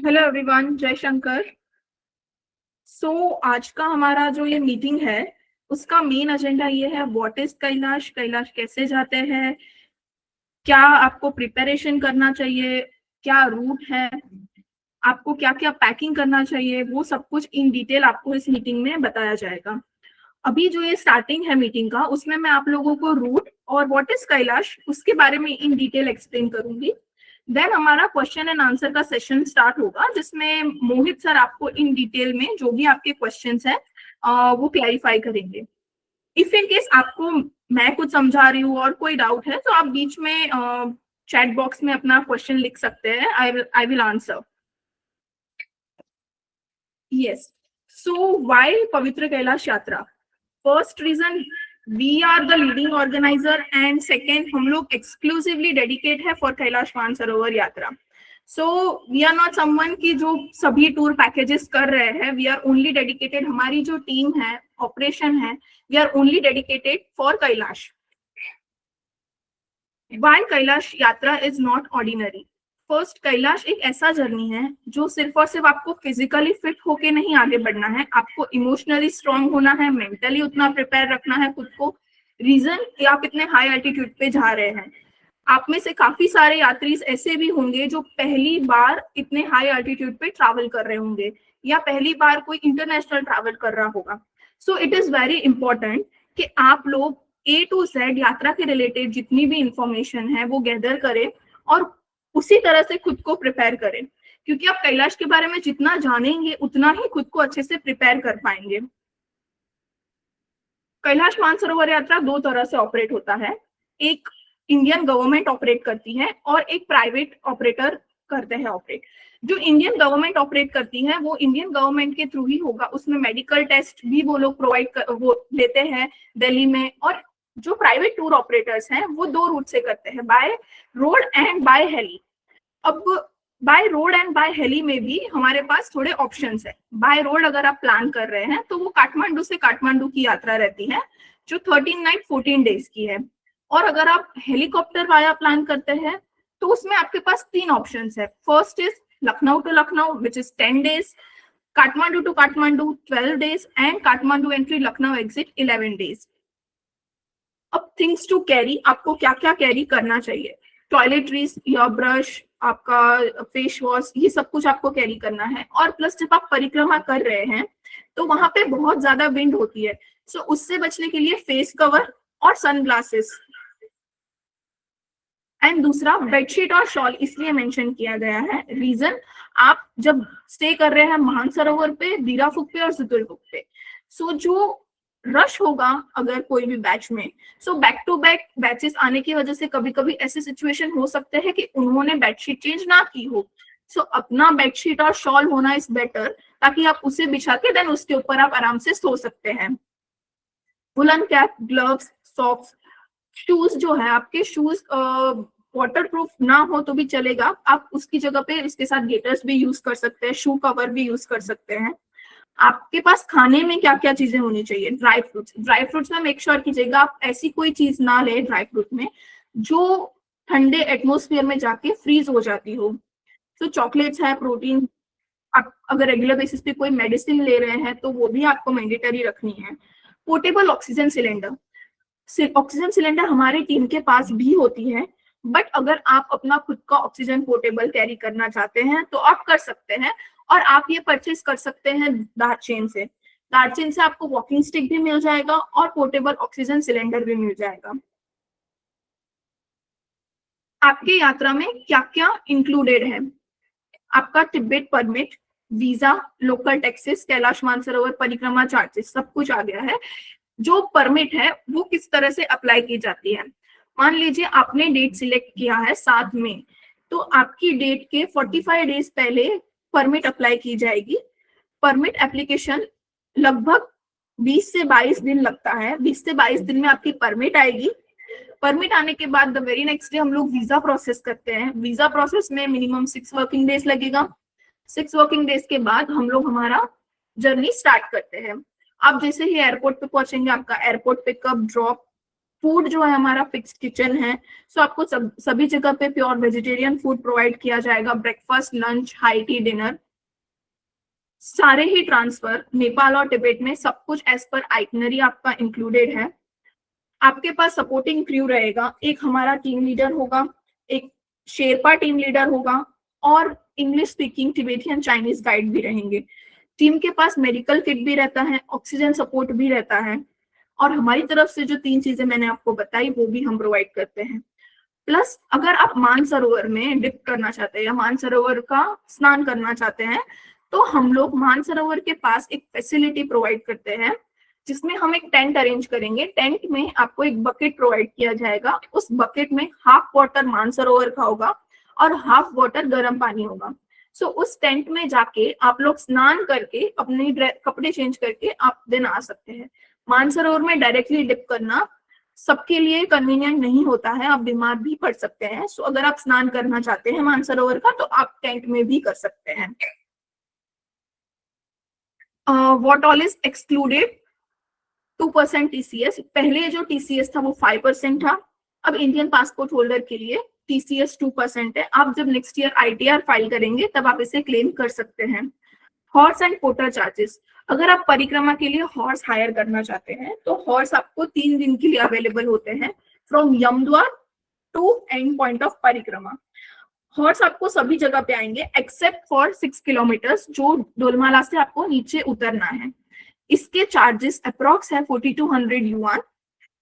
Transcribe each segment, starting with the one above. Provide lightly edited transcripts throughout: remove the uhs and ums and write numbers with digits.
Hello everyone, जय शंकर। आज का हमारा जो ये मीटिंग है उसका मेन एजेंडा ये है, व्हाट इज कैलाश, कैलाश कैसे जाते हैं, क्या आपको प्रिपरेशन करना चाहिए, क्या रूट है, आपको क्या क्या पैकिंग करना चाहिए, वो सब कुछ इन डिटेल आपको इस मीटिंग में बताया जाएगा। अभी जो ये स्टार्टिंग है मीटिंग का, उसमें मैं आप लोगों को रूट और व्हाट इज कैलाश उसके बारे में इन डिटेल एक्सप्लेन करूंगी। देन हमारा क्वेश्चन एंड आंसर का सेशन स्टार्ट होगा, जिसमें मोहित सर आपको इन डिटेल में जो भी आपके क्वेश्चंस हैं वो क्लैरिफाई करेंगे। इफ इन केस आपको मैं कुछ समझा रही हूँ और कोई डाउट है तो आप बीच में चैट बॉक्स में अपना क्वेश्चन लिख सकते हैं। I will answer. Yes. So why Pavitra Kailash Yatra? First reason, we are the leading organiser, and second, हम लोग एक्सक्लूसिवली डेडिकेट है for Kailash Mansarovar Yatra. So we are not someone की जो सभी टूर पैकेजेस कर रहे हैं, वी आर ओनली डेडिकेटेड, हमारी जो टीम है, ऑपरेशन है, we are only dedicated for Kailash. Why Kailash yatra is not ordinary? First, Kailash एक ऐसा जर्नी है जो सिर्फ और सिर्फ आपको फिजिकली फिट होके नहीं आगे बढ़ना है, आपको इमोशनली स्ट्रांग होना है, मेंटली उतना प्रिपेयर रखना है खुद को। रीजन कि आप इतने हाई एल्टीट्यूड पे जा रहे हैं। आप में से काफी सारे यात्री ऐसे भी होंगे जो पहली बार इतने हाई एल्टीट्यूड पे ट्रैवल कर रहे होंगे, या पहली बार कोई इंटरनेशनल ट्रैवल कर रहा होगा। So it is very important कि आप लोग ए टू जेड यात्रा के रिलेटेड जितनी भी इंफॉर्मेशन है वो गैदर करें और उसी तरह से खुद को प्रिपेयर करें, क्योंकि आप कैलाश के बारे में जितना जानेंगे उतना ही खुद को अच्छे से प्रिपेयर कर पाएंगे। कैलाश मानसरोवर यात्रा दो तरह से ऑपरेट होता है। एक इंडियन गवर्नमेंट ऑपरेट करती है और एक प्राइवेट ऑपरेटर करते हैं ऑपरेट। जो इंडियन गवर्नमेंट ऑपरेट करती है वो इंडियन गवर्नमेंट के थ्रू ही होगा, उसमें मेडिकल टेस्ट भी वो लोग वो लेते हैं दिल्ली में। और जो प्राइवेट टूर ऑपरेटर्स हैं वो दो रूट से करते हैं, by road and by heli. अब by road and by heli में भी हमारे पास थोड़े ऑप्शंस है। बाय रोड अगर आप प्लान कर रहे हैं तो वो काठमांडू से काठमांडू की यात्रा रहती है जो 13 नाइट 14 डेज की है। और अगर आप हेलीकॉप्टर वाया प्लान करते हैं तो उसमें आपके पास तीन ऑप्शंस है। First is Lucknow to Lucknow which is 10 days, Kathmandu to Kathmandu 12 days, and Kathmandu entry Lucknow exit 11 days. अब थिंग्स टू कैरी, आपको क्या क्या कैरी करना चाहिए? टॉयलेटरीज, या ब्रश, आपका फेस वॉश, ये सब कुछ आपको कैरी करना है। और प्लस जब आप परिक्रमा कर रहे हैं तो वहां पे बहुत ज्यादा विंड होती है, सो उससे बचने के लिए फेस कवर और सनग्लासेस। एंड दूसरा, बेडशीट और शॉल इसलिए मेंशन किया गया है, रीजन आप जब स्टे कर रहे हैं मानसरोवर पे, दीराफुक पे और सितुलफुक पे, सो जो रश होगा अगर कोई भी बैच में, so back to back batches आने की वजह से कभी कभी ऐसे सिचुएशन हो सकते हैं कि उन्होंने बेडशीट चेंज ना की हो। सो अपना बेडशीट और शॉल होना इज बेटर, ताकि आप उसे बिछा के देन उसके ऊपर आप आराम से सो सकते हैं। Woollen cap, gloves, socks, shoes जो है आपके शूज वाटर प्रूफ ना हो तो भी चलेगा, आप उसकी जगह पे उसके साथ गेटर्स भी यूज कर सकते हैं, शू कवर भी यूज कर सकते हैं। आपके पास खाने में क्या क्या चीजें होनी चाहिए? ड्राई फ्रूट्स, ड्राई फ्रूट्स में मेक श्योर कीजिएगा आप ऐसी कोई चीज ना ले ड्राई फ्रूट में जो ठंडे एटमोस्फियर में जाके फ्रीज हो जाती हो। तो चॉकलेट्स है, प्रोटीन, आप अगर रेगुलर बेसिस पे कोई मेडिसिन ले रहे हैं तो वो भी आपको मैंडेटरी रखनी है। Portable oxygen cylinder, oxygen cylinder हमारी टीम के पास भी होती है, बट अगर आप अपना खुद का ऑक्सीजन पोर्टेबल कैरी करना चाहते हैं तो आप कर सकते हैं। और आप ये परचेज कर सकते हैं दार्चेन से। दार्चेन से आपको वॉकिंग स्टिक भी मिल जाएगा और पोर्टेबल ऑक्सीजन सिलेंडर भी मिल जाएगा। आपकी यात्रा में क्या क्या इंक्लूडेड है? आपका Tibet permit, visa, local taxes, Kailash Mansarovar परिक्रमा चार्जेस, सब कुछ आ गया है। जो परमिट है वो किस तरह से अप्लाई की जाती है? मान लीजिए आपने डेट सिलेक्ट किया है 7 मई, तो आपकी डेट के 45 डेज पहले परमिट अप्लाई की जाएगी। परमिट एप्लीकेशन लगभग 20 से 22 दिन लगता है, 20 से 22 दिन में आपकी परमिट आएगी। परमिट आने के बाद द वेरी नेक्स्ट डे हम लोग वीजा प्रोसेस करते हैं। वीजा प्रोसेस में मिनिमम 6 वर्किंग डेज लगेगा। 6 वर्किंग डेज के बाद हम लोग हमारा जर्नी स्टार्ट करते हैं। आप जैसे ही एयरपोर्ट पे पहुंचेंगे, आपका एयरपोर्ट पिकअप, ड्रॉप, फूड जो है हमारा फिक्स्ड किचन है, सो आपको सभी जगह पे प्योर वेजिटेरियन फूड प्रोवाइड किया जाएगा, breakfast, lunch, high tea, dinner, सारे ही ट्रांसफर नेपाल और तिब्बत में सब कुछ एज पर आइटनरी आपका इंक्लूडेड है। आपके पास सपोर्टिंग क्रू रहेगा, एक हमारा टीम लीडर होगा, एक शेरपा टीम लीडर होगा और English speaking Tibetan Chinese guide भी रहेंगे। टीम के पास मेडिकल किट भी रहता है, ऑक्सीजन सपोर्ट भी रहता है और हमारी तरफ से जो 3 चीजें मैंने आपको बताई वो भी हम प्रोवाइड करते हैं। प्लस अगर आप मानसरोवर में डिप करना चाहते हैं या मानसरोवर का स्नान करना चाहते हैं तो हम लोग मानसरोवर के पास एक फैसिलिटी प्रोवाइड करते हैं जिसमें हम एक टेंट अरेंज करेंगे। टेंट में आपको एक बकेट प्रोवाइड किया जाएगा, उस बकेट में हाफ वाटर मानसरोवर का होगा और हाफ वाटर गर्म पानी होगा। सो उस टेंट में जाके आप लोग स्नान करके अपने कपड़े चेंज करके आप दिन आ सकते हैं। मानसरोवर में डायरेक्टली डिप करना सबके लिए कन्वीनियंट नहीं होता है, आप बीमार भी पड़ सकते हैं। सो अगर आप स्नान करना चाहते हैं मानसरोवर का तो आप टेंट में भी कर सकते हैं। What all is excluded? 2% TCS। पहले जो TCS था वो 5% था, अब इंडियन पासपोर्ट होल्डर के लिए TCS 2% है। आप जब नेक्स्ट ईयर ITR फाइल करेंगे तब आप इसे क्लेम कर सकते हैं। हॉर्स एंड पोटर चार्जेस, अगर आप परिक्रमा के लिए हॉर्स हायर करना चाहते हैं तो हॉर्स आपको 3 दिन के लिए अवेलेबल होते हैं from Yamdwar to end point of parikrama. Horse आपको सभी जगह पे आएंगे एक्सेप्ट फॉर 6 किलोमीटर्स जो डोलमाला से आपको नीचे उतरना है। इसके चार्जेस अप्रॉक्स है 4200 युआन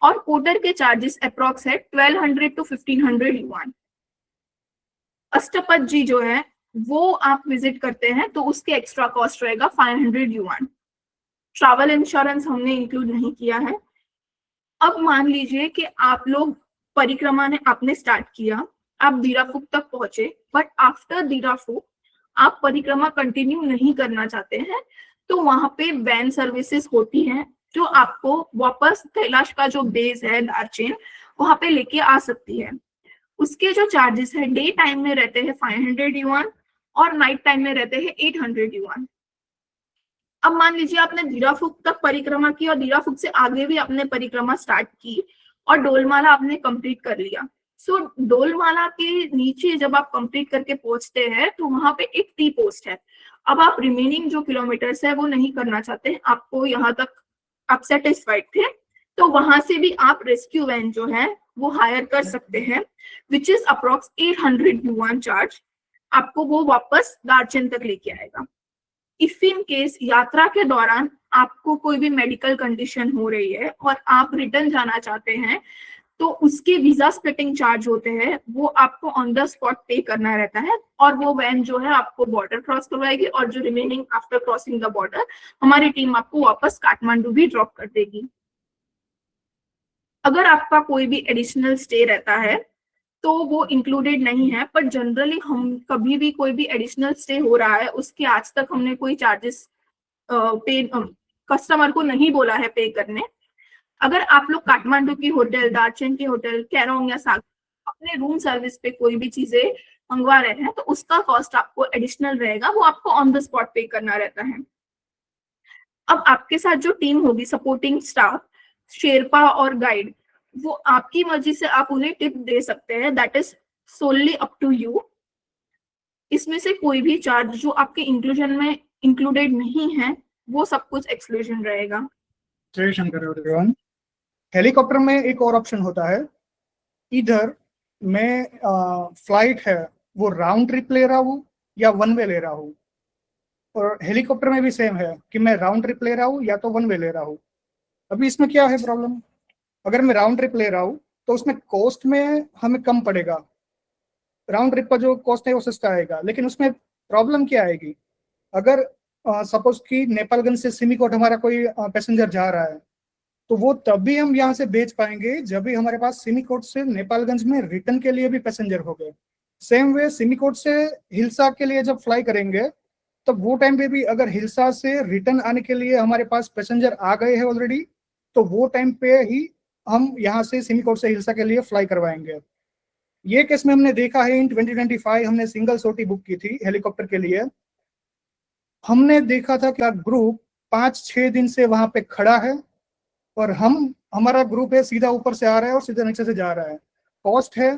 और पोटर के चार्जेस अप्रॉक्स है 1200 to 1500 युआन। अष्टपद जी जो है वो आप विजिट करते हैं तो उसके एक्स्ट्रा कॉस्ट रहेगा 500 युआन। ट्रैवल इंश्योरेंस हमने इंक्लूड नहीं किया है। अब मान लीजिए कि आप लोग परिक्रमा ने आपने स्टार्ट किया, आप दीराफुक तक पहुंचे, बट आफ्टर दीराफुक आप परिक्रमा कंटिन्यू नहीं करना चाहते हैं तो वहां पे वैन सर्विसेज होती हैं जो आपको वापस कैलाश का जो बेस है दार्जिलिंग वहां पे लेके आ सकती है। उसके जो चार्जेस है डे टाइम में रहते हैं 500 युआन और नाइट टाइम में रहते हैं 800 युआन। अब मान लीजिए आपने दीराफुक तक परिक्रमा की और दीराफुक से आगे भी आपने परिक्रमा स्टार्ट की और डोलमाला आपने कंप्लीट कर लिया। सो डोलमाला के नीचे जब आप कंप्लीट करके पहुंचते हैं तो वहां पे एक टी पोस्ट है। अब आप रिमेनिंग जो किलोमीटर्स है वो नहीं करना चाहते, आपको यहाँ तक आप सेटिस्फाइड थे तो वहां से भी आप रेस्क्यू वैन जो है वो हायर कर सकते हैं which is approx 800 yuan charge. आपको वो वापस दार्जिलिंग तक लेके आएगा। इफ इन केस यात्रा के दौरान आपको कोई भी मेडिकल कंडीशन हो रही है और आप रिटर्न जाना चाहते हैं तो उसके वीजा स्प्लिटिंग चार्ज होते हैं, वो आपको ऑन द स्पॉट पे करना रहता है और वो वैन जो है आपको बॉर्डर क्रॉस करवाएगी और जो remaining after crossing the border हमारी टीम आपको वापस काठमांडू भी ड्रॉप कर देगी। अगर आपका कोई भी एडिशनल स्टे रहता है तो वो इंक्लूडेड नहीं है, पर जनरली हम कभी भी कोई भी एडिशनल स्टे हो रहा है उसके आज तक हमने कोई चार्जेस पे कस्टमर को नहीं बोला है पे करने। अगर आप लोग काठमांडू की होटल, दार्जिलिंग की होटल, केरोंग या सागर अपने रूम सर्विस पे कोई भी चीजें मंगवा रहे हैं तो उसका कॉस्ट आपको एडिशनल रहेगा, वो आपको ऑन द स्पॉट पे करना रहता है। अब आपके साथ जो टीम होगी सपोर्टिंग स्टाफ, शेरपा और गाइड, वो आपकी मर्जी से आप उन्हें टिप दे सकते हैं, that is solely up to you. इसमें से कोई भी चार्ज जो आपके इंक्लूजन में इंक्लूडेड नहीं है वो सब कुछ एक्सक्लूजन रहेगा। जय शंकर एवरीवन। हेलीकॉप्टर में एक और ऑप्शन होता है, इधर मैं फ्लाइट है वो राउंड ट्रिप ले रहा हूँ या वन वे ले रहा हूँ, और हेलीकॉप्टर में भी सेम है कि मैं राउंड ट्रिप ले रहा हूँ या तो वन वे ले रहा हूँ। अभी इसमें क्या है प्रॉब्लम, अगर मैं राउंड ट्रिप ले रहा हूँ तो उसमें कॉस्ट में हमें कम पड़ेगा, राउंड ट्रिप का जो कॉस्ट है वो सस्ता आएगा। लेकिन उसमें प्रॉब्लम क्या आएगी, अगर सपोज कि नेपालगंज से सिमिकोट हमारा कोई पैसेंजर जा रहा है तो वो तभी हम यहाँ से भेज पाएंगे जब भी हमारे पास सिमिकोट से नेपालगंज में रिटर्न के लिए भी पैसेंजर हो गए। सेम वे सिमिकोट से हिल्सा के लिए जब फ्लाई करेंगे तब वो टाइम पे भी अगर हिल्सा से रिटर्न आने के लिए हमारे पास पैसेंजर आ गए हैं ऑलरेडी तो वो टाइम पे ही हम यहाँ से सिमिकोट से हिल्सा के लिए फ्लाई करवाएंगे। ये केस में हमने देखा है इन 2025 हमने सिंगल सोटी बुक की थी हेलीकॉप्टर के लिए। हमने देखा था कि ग्रुप 5-6 दिन से वहां पे खड़ा है और हम हमारा ग्रुप है सीधा ऊपर से आ रहा है और सीधा नीचे से जा रहा है। कॉस्ट है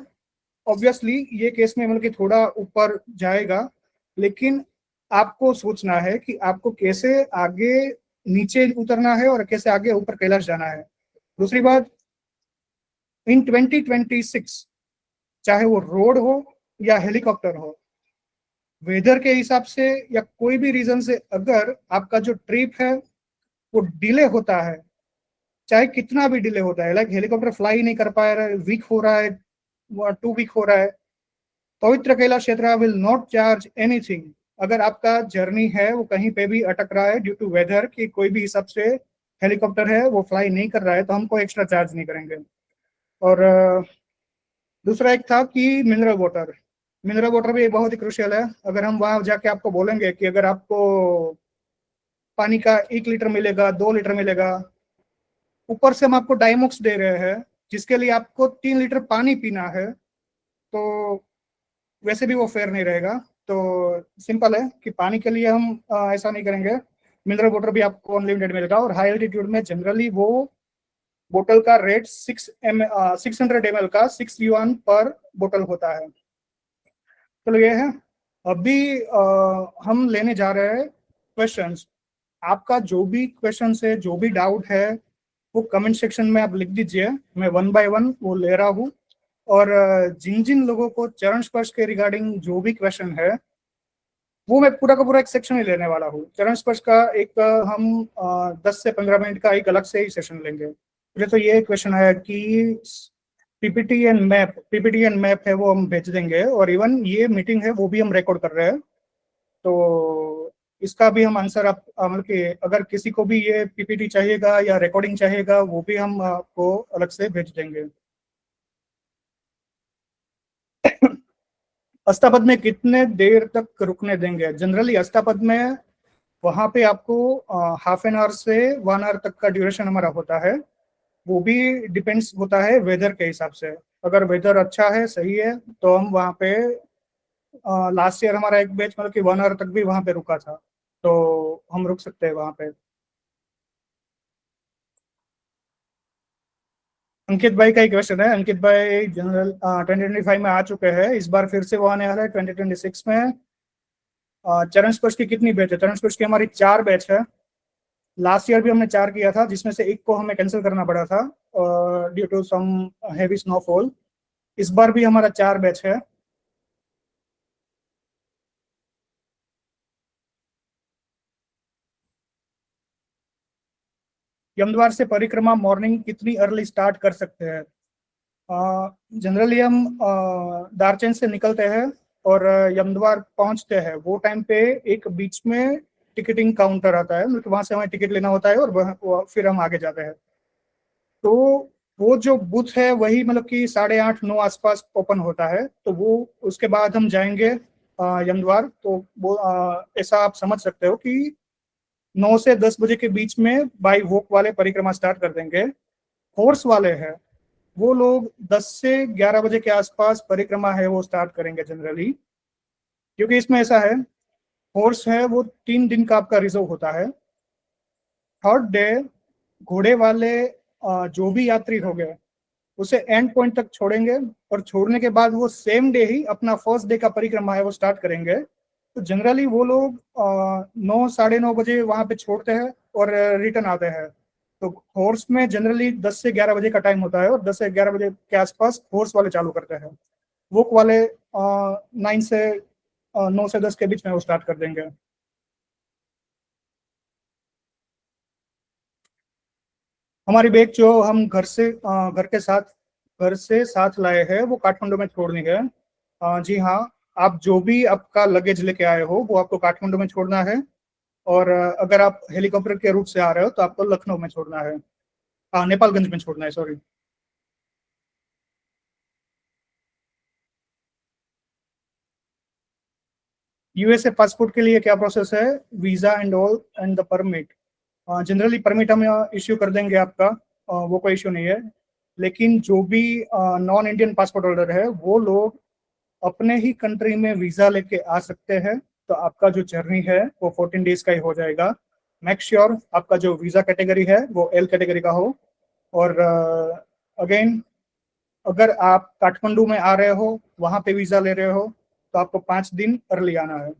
ऑब्वियसली ये केस में मतलब कि थोड़ा ऊपर जाएगा, लेकिन आपको सोचना है कि आपको कैसे आगे नीचे उतरना है और कैसे आगे ऊपर कैलाश जाना है। दूसरी बात, इन 2026 चाहे वो रोड हो या हेलीकॉप्टर हो, वेदर के हिसाब से या कोई भी रीजन से अगर आपका जो ट्रिप है वो डिले होता है, चाहे कितना भी डिले होता है, लाइक हेलीकॉप्टर फ्लाई नहीं कर पा रहा है, वीक हो रहा है, 2 वीक हो रहा है, पवित्र कैलाश क्षेत्र विल नॉट चार्ज एनीथिंग। अगर आपका जर्नी है वो कहीं पे भी अटक रहा है ड्यू टू वेदर कि कोई भी हिसाब से हेलीकॉप्टर है वो फ्लाई नहीं कर रहा है, तो हम कोई एक्स्ट्रा चार्ज नहीं करेंगे। और दूसरा एक था कि मिनरल वाटर भी बहुत ही क्रुशियल है। अगर हम वहां जाके आपको बोलेंगे कि अगर आपको पानी का 1 लीटर मिलेगा, 2 लीटर मिलेगा, ऊपर से हम आपको डाइमॉक्स दे रहे हैं जिसके लिए आपको 3 लीटर पानी पीना है, तो वैसे भी वो फेयर नहीं रहेगा। तो सिंपल है कि पानी के लिए हम ऐसा नहीं करेंगे। मिनरल वाटर भी आपको अनलिमिटेड मिलेगा, और हाई एल्टीट्यूड में जनरली वो बोतल का रेट 600 ml का 6 युआन पर बोतल होता है। चलो ये है। अभी हम लेने जा रहे हैं क्वेश्चंस। आपका जो भी क्वेश्चन है, जो भी डाउट है, वो कमेंट सेक्शन में आप लिख दीजिए, मैं 1 बाय 1 वो ले रहा हूँ। और जिन जिन लोगों को चरण स्पर्श के रिगार्डिंग जो भी क्वेश्चन है वो मैं पूरा का पूरा एक सेक्शन ही लेने वाला हूँ। चरण स्पर्श का एक हम 10 से 15 मिनट का एक अलग से ही सेशन लेंगे। मुझे तो ये क्वेश्चन है कि पीपीटी एंड मैप है वो हम भेज देंगे, और इवन ये मीटिंग है वो भी हम रिकॉर्ड कर रहे हैं, तो इसका भी हम आंसर आप मतलब कि अगर किसी को भी ये पीपीटी चाहिएगा या रिकॉर्डिंग चाहिएगा वो भी हम आपको अलग से भेज देंगे। अष्टापद में कितने देर तक रुकने देंगे? जनरली अष्टापद में वहां पे आपको हाफ एन आवर से 1 आवर तक का ड्यूरेशन हमारा होता है। वो भी डिपेंड्स होता है वेदर के हिसाब से। अगर वेदर अच्छा है, सही है, तो हम वहाँ पे लास्ट ईयर हमारा एक बैच मतलब कि 1 आवर तक भी वहाँ पे रुका था, तो हम रुक सकते हैं वहाँ पे। अंकित भाई का एक क्वेश्चन है। अंकित भाई जनरल 2025 में आ चुके हैं, इस बार फिर से वो आने वाला है 2026 में। चरण स्पर्श की कितनी बैच है? चरण स्पर्श की हमारी 4 बैच है। लास्ट ईयर भी हमने 4 किया था, जिसमें से एक को हमें कैंसिल करना पड़ा था due to some heavy snowfall. इस बार भी हमारा 4 बैच है। यमद्वार से परिक्रमा मॉर्निंग कितनी अर्ली स्टार्ट कर सकते हैं? जनरली हम दारचंद से निकलते हैं और यमद्वार पहुंचते हैं, वो टाइम पे एक बीच में टिकटिंग काउंटर आता है, मतलब वहां से हमें टिकट लेना होता है और फिर हम आगे जाते हैं। तो वो जो बूथ है वही मतलब कि 8:30-9 आसपास ओपन होता है, तो वो उसके बाद हम जाएंगे यमद्वार। तो वो ऐसा आप समझ सकते हो कि 9 से 10 बजे के बीच में बाई वॉक वाले परिक्रमा स्टार्ट कर देंगे। हॉर्स वाले हैं वो लोग 10 से 11 बजे के आसपास परिक्रमा है वो स्टार्ट करेंगे जनरली, क्योंकि इसमें ऐसा है, हॉर्स है वो 3 दिन का आपका रिजर्व होता है। थर्ड डे घोड़े वाले जो भी यात्री हो गए उसे एंड पॉइंट तक छोड़ेंगे, और छोड़ने के बाद वो सेम डे ही अपना फर्स्ट डे का परिक्रमा है वो स्टार्ट करेंगे। तो जनरली वो लोग 9-9:30 बजे वहां पे छोड़ते हैं और रिटर्न आते हैं। तो हॉर्स में जनरली 10 से 11 बजे का टाइम होता है, और 10 से 11 बजे के आसपास हॉर्स वाले चालू करते हैं। वोक वाले 9 से 10 के बीच में वो स्टार्ट कर देंगे। हमारी बैग जो हम घर से साथ लाए हैं वो काठमांडू में छोड़नी है। जी हाँ, आप जो भी आपका लगेज लेके आए हो वो आपको काठमांडू में छोड़ना है, और अगर आप हेलीकॉप्टर के रूट से आ रहे हो तो आपको लखनऊ में छोड़ना है, नेपालगंज में छोड़ना है, सॉरी। यूएसए पासपोर्ट के लिए क्या प्रोसेस है? Visa and all and the permit. Generally permit हम इश्यू कर देंगे आपका, वो कोई इश्यू नहीं है। लेकिन जो भी नॉन इंडियन पासपोर्ट होल्डर है वो लोग अपने ही कंट्री में वीजा लेके आ सकते हैं, तो आपका जो जर्नी है वो 14 डेज का ही हो जाएगा। मेक श्योर आपका जो वीजा कैटेगरी है वो एल कैटेगरी का हो। और अगेन अगर आप काठमांडू में आ रहे हो, वहां पे वीजा ले रहे हो, तो आपको 5 दिन अर्ली आना है.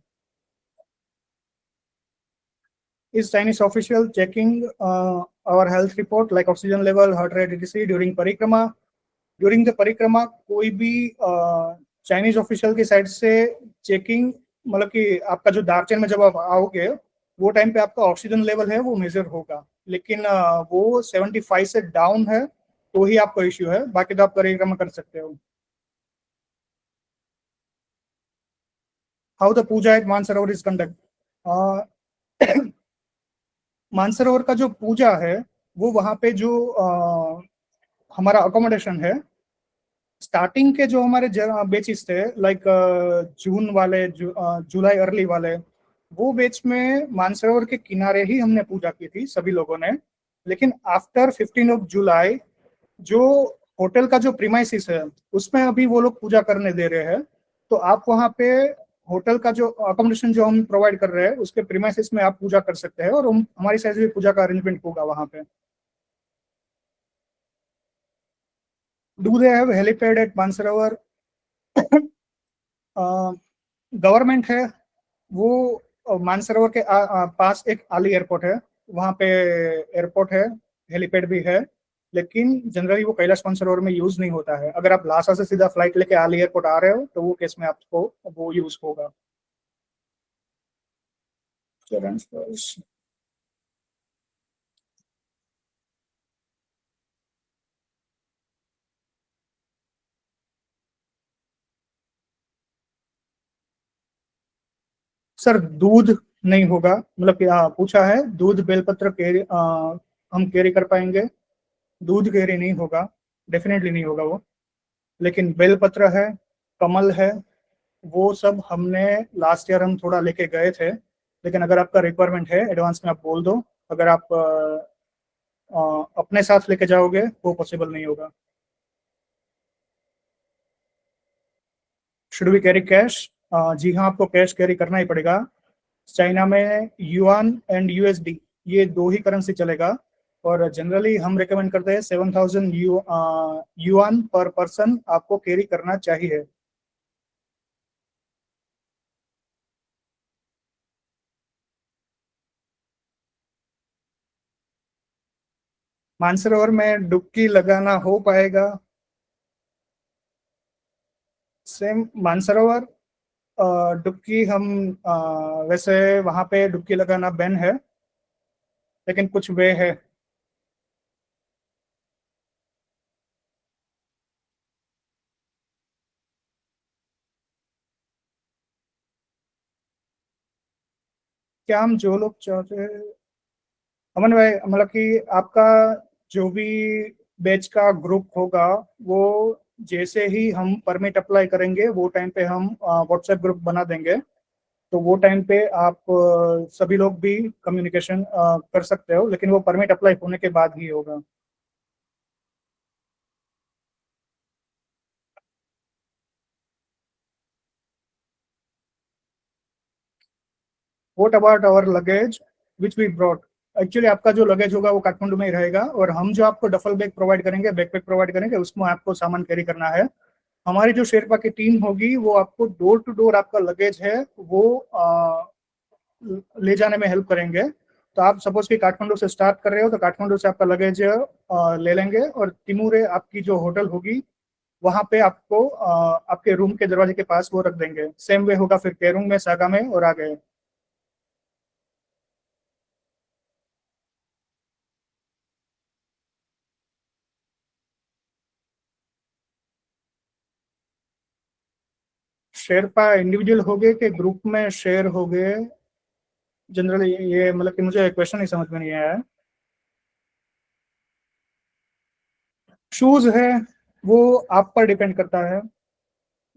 Is Chinese official checking our health report like oxygen level, heart rate, etc. during परिक्रमा? ड्यूरिंग द परिक्रमा कोई भी चाइनीज ऑफिशियल की साइड से चेकिंग, मतलब कि आपका जो दार्चन में जब आप आओगे वो टाइम पे आपका ऑक्सीजन लेवल है वो मेजर होगा, लेकिन वो 75 से डाउन है तो ही आपको इश्यू है, बाकी तो आप परिक्रमा कर सकते हो. How the puja at Mansarovar is conduct? Mansarovar का जो पूजा है वो वहां पे जो हमारा अकोमोडेशन है, स्टार्टिंग के जो हमारे बेचेस थे लाइक जून वाले, जुलाई अर्ली वाले, वो बेच में मानसरोवर के किनारे ही हमने पूजा की थी सभी लोगों ने. लेकिन आफ्टर 15 ऑफ जुलाई जो होटल का जो प्रीमाइसिस है उसमें अभी वो लोग पूजा करने दे रहे हैं, तो आप वहाँ पे होटल का जो अकोमोडेशन जो हम प्रोवाइड कर रहे हैं उसके प्रीमाइसिस में आप पूजा कर सकते हैं, और हमारी साइड से भी पूजा का अरेंजमेंट होगा वहाँ पे. Do they have helipad at Mansarovar? Government है वो मानसरोवर के पास एक आली एयरपोर्ट है, वहाँ पे एयरपोर्ट है, हेलीपैड भी है, लेकिन जनरली वो कैलाश मानसरोवर में यूज नहीं होता है. अगर आप लासा से सीधा फ्लाइट लेके आली एयरपोर्ट आ रहे हो तो वो केस में आपको वो यूज होगा. सर दूध नहीं होगा, मतलब कि पूछा है दूध बेलपत्र कैरी हम कैरी कर पाएंगे? दूध कैरी नहीं होगा, डेफिनेटली नहीं होगा वो, लेकिन बेलपत्र है, कमल है, वो सब हमने लास्ट ईयर हम थोड़ा लेके गए थे, लेकिन अगर आपका रिक्वायरमेंट है एडवांस में आप बोल दो. अगर आप अपने साथ लेके जाओगे वो पॉसिबल नहीं होगा. Should we carry cash? जी हाँ, आपको कैश कैरी करना ही पड़ेगा. चाइना में युआन एंड यूएसडी ये दो ही करेंसी चलेगा, और जनरली हम रिकमेंड करते हैं 7,000 युआन पर पर्सन आपको कैरी करना चाहिए. मानसरोवर में डुबकी लगाना हो पाएगा? सेम मानसरोवर डुबकी हम वैसे वहां पे डुबकी लगाना बैन है, लेकिन कुछ वे है. क्या हम जो लोग चाहते हैं, अमन भाई, मतलब कि आपका जो भी बैच का ग्रुप होगा वो जैसे ही हम परमिट अप्लाई करेंगे वो टाइम पे हम व्हाट्सएप ग्रुप बना देंगे, तो वो टाइम पे आप सभी लोग भी कम्युनिकेशन कर सकते हो, लेकिन वो परमिट अप्लाई होने के बाद ही होगा. What about our luggage which we brought? Actually आपका जो लगेज होगा वो काठमांडू में ही रहेगा, और हम जो आपको डफल बैग प्रोवाइड करेंगे, बैकपैक प्रोवाइड करेंगे, उसमें आपको सामान कैरी करना है. हमारी जो शेरपा की टीम होगी वो आपको डोर टू डोर आपका लगेज है वो ले जाने में हेल्प करेंगे. तो आप सपोज कि काठमांडू से स्टार्ट कर रहे हो तो काठमांडू से आपका लगेज ले लेंगे, और तिमूरे आपकी जो होटल होगी वहां पे आपको आपके रूम के दरवाजे के पास वो रख देंगे. सेम वे होगा फिर केरुंग में, सागा में और आगे. शेरपा इंडिविजुअल हो गए कि ग्रुप में शेयर हो गए? जनरली ये मतलब कि मुझे क्वेश्चन ही समझ में नहीं आया है. शूज है वो आप पर डिपेंड करता है.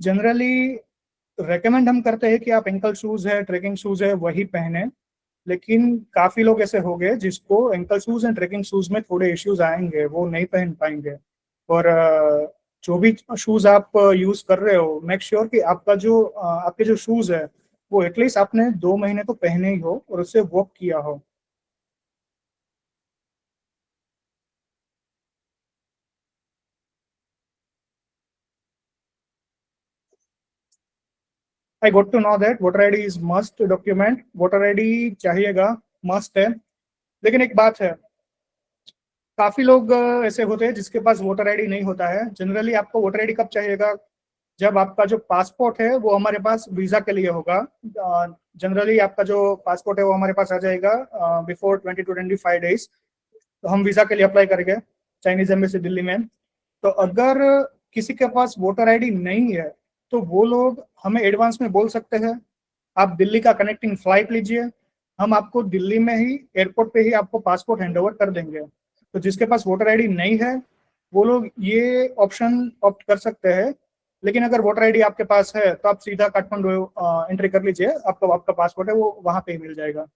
जनरली रेकमेंड हम करते हैं कि आप एंकल शूज है, ट्रेकिंग शूज है वही पहने, लेकिन काफी लोग ऐसे हो गए जिसको ankle shoes and trekking shoes में थोड़े इश्यूज आएंगे, वो नहीं पहन पाएंगे. और जो भी शूज आप यूज कर रहे हो मेक श्योर कि आपका जो आपके जो शूज है वो एटलीस्ट आपने 2 महीने तो पहने ही हो और उससे वॉक किया हो. I got to know that voter ID is must document, voter ID चाहिएगा, मस्ट है। लेकिन एक बात है, काफी लोग ऐसे होते हैं जिसके पास वोटर आईडी नहीं होता है। जनरली आपको वोटर आईडी कब चाहिएगा? जब आपका जो पासपोर्ट है वो हमारे पास वीजा के लिए होगा। जनरली आपका जो पासपोर्ट है वो हमारे पास आ जाएगा बिफोर 20 to 25 डेज, तो हम वीजा के लिए अप्लाई करेंगे चाइनीज एम्बेसी दिल्ली में। तो अगर किसी के पास वोटर आईडी नहीं है तो वो लोग हमें एडवांस में बोल सकते हैं, आप दिल्ली का कनेक्टिंग फ्लाइट लीजिए, हम आपको दिल्ली में ही एयरपोर्ट पे ही आपको पासपोर्ट हैंड ओवर कर देंगे। तो जिसके पास वोटर आईडी नहीं है वो लोग ये ऑप्शन ऑप्ट कर सकते हैं। लेकिन अगर वोटर आईडी आपके पास है तो आप सीधा काठमांडू एंट्री कर लीजिए, आपका आपका पासपोर्ट है वो वहां पे ही मिल जाएगा।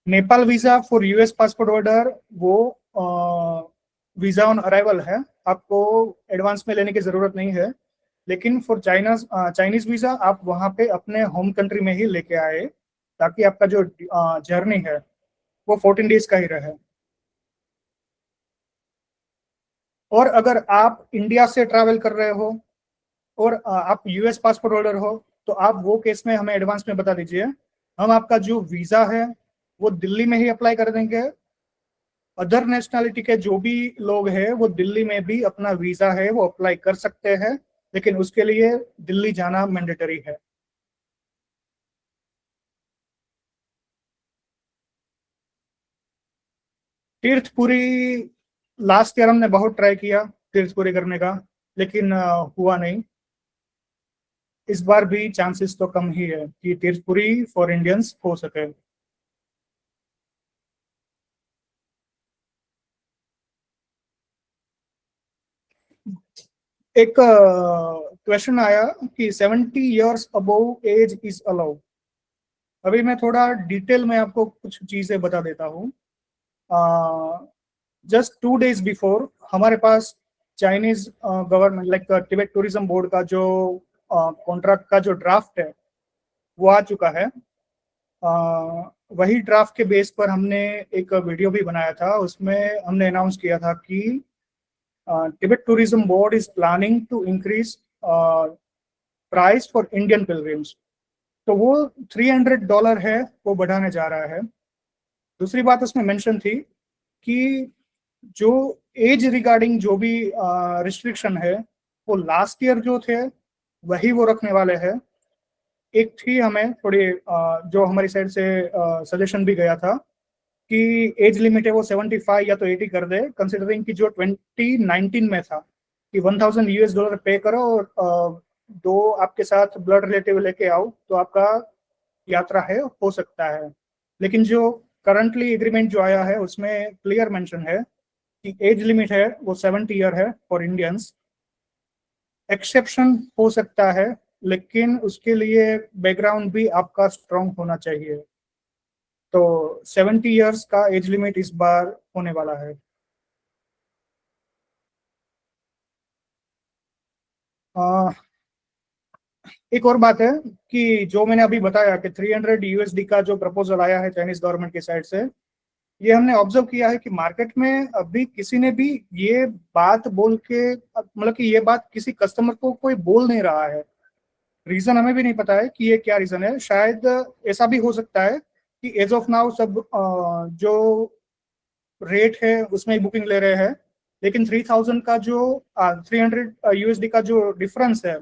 Nepal visa for US passport holder वो वीजा ऑन अराइवल है, आपको एडवांस में लेने की जरूरत नहीं है। लेकिन फॉर चाइनीज वीजा आप वहां पे अपने होम कंट्री में ही लेके आए ताकि आपका जो जर्नी है वो 14 डेज का ही रहे। और अगर आप इंडिया से ट्रैवल कर रहे हो और आप यूएस पासपोर्ट होल्डर हो तो आप वो केस में हमें एडवांस में बता दीजिए, हम आपका जो वीजा है वो दिल्ली में ही अप्लाई कर देंगे। अदर नेशनैलिटी के जो भी लोग हैं वो दिल्ली में भी अपना वीजा है वो अप्लाई कर सकते हैं, लेकिन उसके लिए दिल्ली जाना मैंडेटरी है। तीर्थपुरी लास्ट ईयर हमने बहुत ट्राई किया तीर्थपुरी करने का, लेकिन हुआ नहीं। इस बार भी चांसेस तो कम ही है कि तीर्थपुरी फॉर इंडियंस हो सके। एक क्वेश्चन आया कि 70 years above age is allow. अभी मैं थोड़ा डिटेल में आपको कुछ चीजें बता देता हूँ। जस्ट 2 days बिफोर हमारे पास Chinese government like Tibet tourism board का जो कॉन्ट्रैक्ट का जो ड्राफ्ट है वो आ चुका है। वही ड्राफ्ट के बेस पर हमने एक वीडियो भी बनाया था, उसमें हमने अनाउंस किया था कि Tibet tourism board is planning to increase price for Indian pilgrims. तो वो $300 है वो बढ़ाने जा रहा है। दूसरी बात उसमें मेंशन थी कि जो एज रिगार्डिंग जो भी रिस्ट्रिक्शन है वो लास्ट ईयर जो थे वही वो रखने वाले हैं। एक थी हमें थोड़ी जो हमारी साइड से सजेशन भी गया था कि एज लिमिट है वो 75 या तो 80 कर दे, कंसिडरिंग कि जो 2019 में था कि $1000 पे करो और 2 आपके साथ ब्लड रिलेटिव लेके आओ तो आपका यात्रा है हो सकता है। लेकिन जो करंटली एग्रीमेंट जो आया है उसमें क्लियर मेंशन है कि एज लिमिट है वो 70 ईयर है फॉर इंडियंस। एक्सेप्शन हो सकता है लेकिन उसके लिए बैकग्राउंड भी आपका स्ट्रॉन्ग होना चाहिए। तो 70 इयर्स का एज लिमिट इस बार होने वाला है। एक और बात है कि जो मैंने अभी बताया कि 300 यूएसडी का जो प्रपोजल आया है चाइनीज गवर्नमेंट की साइड से, ये हमने ऑब्जर्व किया है कि मार्केट में अभी किसी ने भी ये बात बोल के मतलब कि ये बात किसी कस्टमर को कोई बोल नहीं रहा है। रीजन हमें भी नहीं पता है कि ये क्या रीजन है। शायद ऐसा भी हो सकता है कि एज ऑफ नाउ सब जो रेट है उसमें ही बुकिंग ले रहे हैं, लेकिन 3000 का जो 300 यूएसडी का जो डिफरेंस है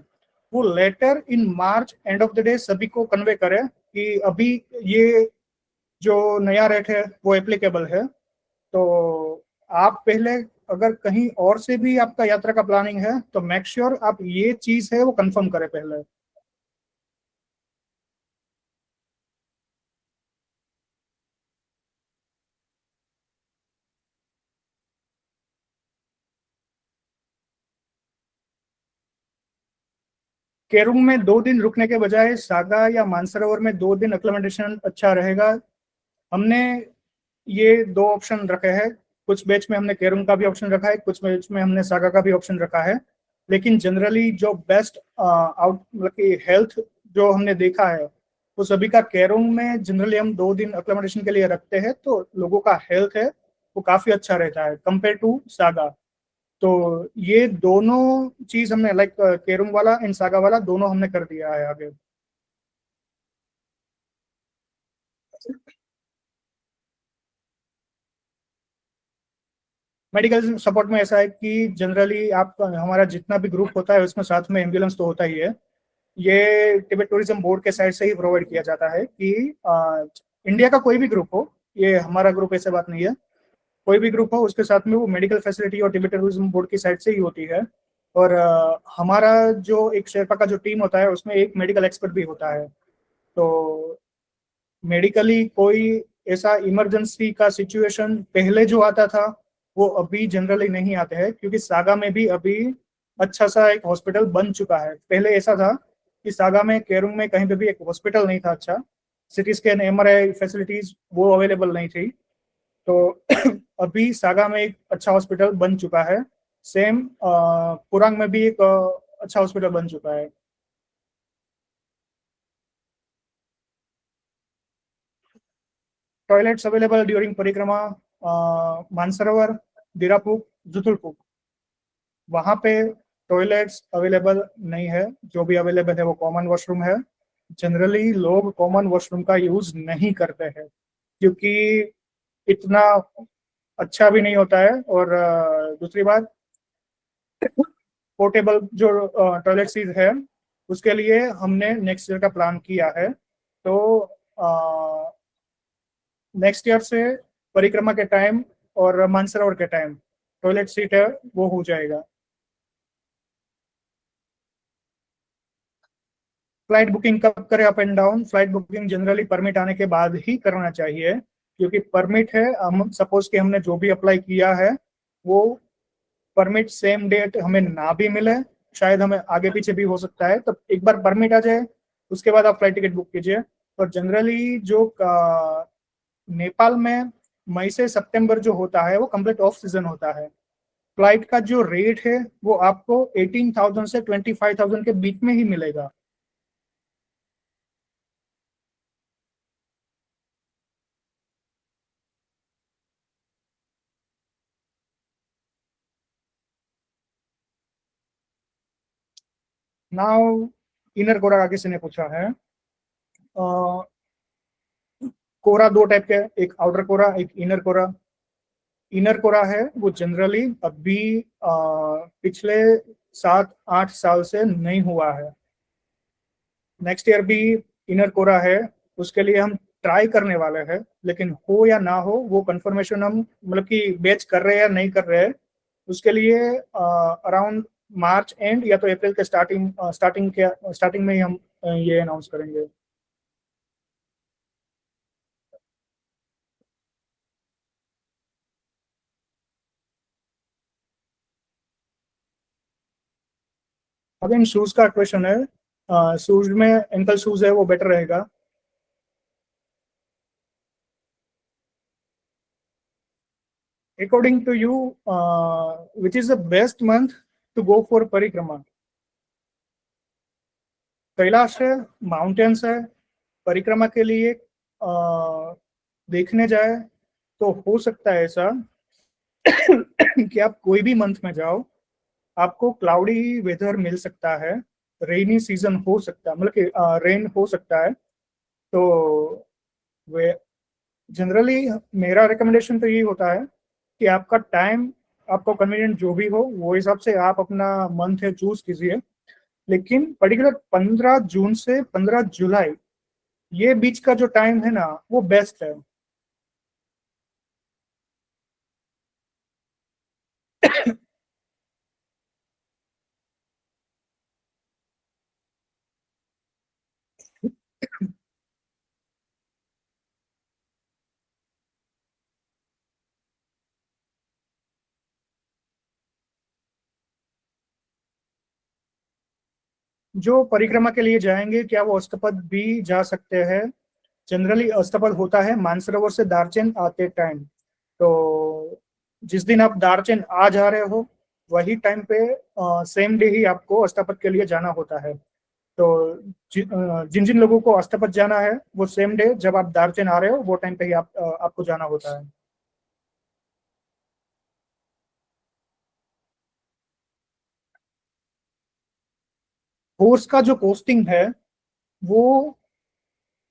वो later in March end of the day सभी को कन्वे करे कि अभी ये जो नया रेट है वो एप्लीकेबल है। तो आप पहले अगर कहीं और से भी आपका यात्रा का प्लानिंग है तो मेक श्योर आप ये चीज है वो कंफर्म करें पहले। केरुंग में 2 दिन रुकने के बजाय सागा या मानसरोवर में 2 दिन अक्लमेंटेशन अच्छा रहेगा। हमने ये 2 ऑप्शन रखे हैं। कुछ बैच में हमने केरुंग का भी ऑप्शन रखा है, कुछ बैच में हमने सागा का भी ऑप्शन रखा है। लेकिन जनरली जो बेस्ट आउट मतलब कि हेल्थ जो हमने देखा है वो सभी का केरोंग में जनरली हम 2 दिन अक्लामेटेशन के लिए रखते हैं, तो लोगों का हेल्थ है वो काफी अच्छा रहता है कंपेयर टू सागा। तो ये दोनों चीज हमने लाइक केरुंग वाला एंड सागा वाला दोनों हमने कर दिया है आगे। मेडिकल सपोर्ट में ऐसा है कि जनरली आप हमारा जितना भी ग्रुप होता है उसमें साथ में एम्बुलेंस तो होता ही है। ये तिब्बत टूरिज्म बोर्ड के साइड से ही प्रोवाइड किया जाता है कि इंडिया का कोई भी ग्रुप हो, ये हमारा ग्रुप ऐसे बात नहीं है, कोई भी ग्रुप हो उसके साथ में वो मेडिकल फैसिलिटी और तिब्बत टूरिज्म बोर्ड की साइड से ही होती है। और हमारा जो एक शेरपा का जो टीम होता है उसमें एक मेडिकल एक्सपर्ट भी होता है। तो मेडिकली कोई ऐसा इमरजेंसी का सिचुएशन पहले जो आता था वो अभी जनरली नहीं आते हैं, क्योंकि सागा में भी अभी अच्छा सा एक हॉस्पिटल बन चुका है। पहले ऐसा था कि सागा में केरुंग में कहीं पे भी एक हॉस्पिटल नहीं था अच्छा, सिटी स्कैन एमआरआई फैसिलिटीज वो अवेलेबल नहीं थी। तो अभी सागा में एक अच्छा हॉस्पिटल बन चुका है। सेम पुरांग में भी एक अच्छा हॉस्पिटल बन चुका है। टॉयलेट्स अवेलेबल ड्यूरिंग परिक्रमा मानसरोवर, दिरापुक, जुतुलपुक, वहां पे टॉयलेट्स अवेलेबल नहीं है। जो भी अवेलेबल है वो कॉमन वॉशरूम है। जनरली लोग कॉमन वॉशरूम का यूज नहीं करते हैं क्योंकि इतना अच्छा भी नहीं होता है। और दूसरी बात, पोर्टेबल जो टॉयलेट सीट है उसके लिए हमने नेक्स्ट ईयर का प्लान किया है। तो नेक्स्ट ईयर से परिक्रमा के टाइम और मानसरोवर के टाइम टॉयलेट सीट है वो हो जाएगा। फ्लाइट बुकिंग कब करें up and down? Flight booking generally permit आने के बाद ही करना चाहिए, क्योंकि परमिट है, हम सपोज कि हमने जो भी अप्लाई किया है वो परमिट सेम डेट हमें ना भी मिले, शायद हमें आगे पीछे भी हो सकता है। तो एक बार परमिट आ जाए उसके बाद आप फ्लाइट टिकट बुक कीजिए। और जनरली जो नेपाल में मई से सितंबर जो होता है वो कंप्लीट ऑफ सीजन होता है। फ्लाइट का जो रेट है वो आपको 18,000 से 25,000 के बीच में ही मिलेगा। नाउ इनर कोरा का किसी ने पूछा है। कोरा दो टाइप के, एक आउटर कोरा एक इनर कोरा। इनर कोरा है वो जनरली अभी पिछले 7-8 साल से नहीं हुआ है। नेक्स्ट ईयर भी इनर कोरा है, उसके लिए हम ट्राई करने वाले हैं, लेकिन हो या ना हो वो कंफर्मेशन हम मतलब कि बैच कर रहे हैं या नहीं कर रहे हैं उसके लिए अराउंड मार्च एंड या तो अप्रैल के स्टार्टिंग में ही हम ये अनाउंस करेंगे। अगेन शूज का क्वेश्चन है। शूज में एंकल शूज है वो बेटर रहेगा। According to you, which is the best month to go for परिक्रमा? कैलाश है, माउंटेन्स है, परिक्रमा के लिए देखने जाए तो हो सकता है ऐसा कि आप कोई भी मंथ में जाओ आपको क्लाउडी वेदर मिल सकता है, रेनी सीजन हो सकता है, मतलब कि रेन हो सकता है। तो वे जनरली मेरा रिकमेंडेशन तो यही होता है कि आपका टाइम आपको कन्वीनियंट जो भी हो वो हिसाब से आप अपना मंथ है चूज कीजिए। लेकिन पर्टिकुलर 15 जून से 15 जुलाई ये बीच का जो टाइम है ना वो बेस्ट है। जो परिक्रमा के लिए जाएंगे क्या वो अष्टपद भी जा सकते हैं? जनरली अष्टपद होता है मानसरोवर से दार्चेन आते टाइम। तो जिस दिन आप दार्चेन आ जा रहे हो वही टाइम पे सेम डे ही आपको अष्टपद के लिए जाना होता है। तो जिन जिन लोगों को अस्तपद जाना है वो सेम डे जब आप दार्जिलिंग आ रहे हो वो टाइम पे ही आपको जाना होता है। कोर्स का जो कॉस्टिंग है वो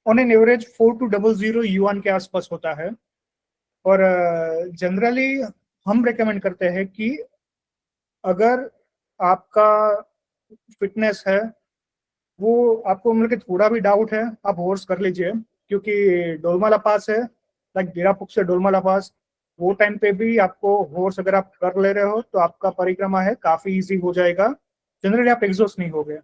ऑन एन एवरेज 4200 युआन के आसपास होता है। और जनरली हम रेकमेंड करते हैं कि अगर आपका फिटनेस है, वो आपको मतलब कि थोड़ा भी डाउट है, आप हॉर्स कर लीजिए, क्योंकि डोलमाला पास है, लाइक दिरापुक से डोलमाला पास, वो टाइम पे भी आपको हॉर्स अगर आप कर ले रहे हो तो आपका परिक्रमा है काफी इजी हो जाएगा। जनरली आप एग्जॉस्ट नहीं होगे।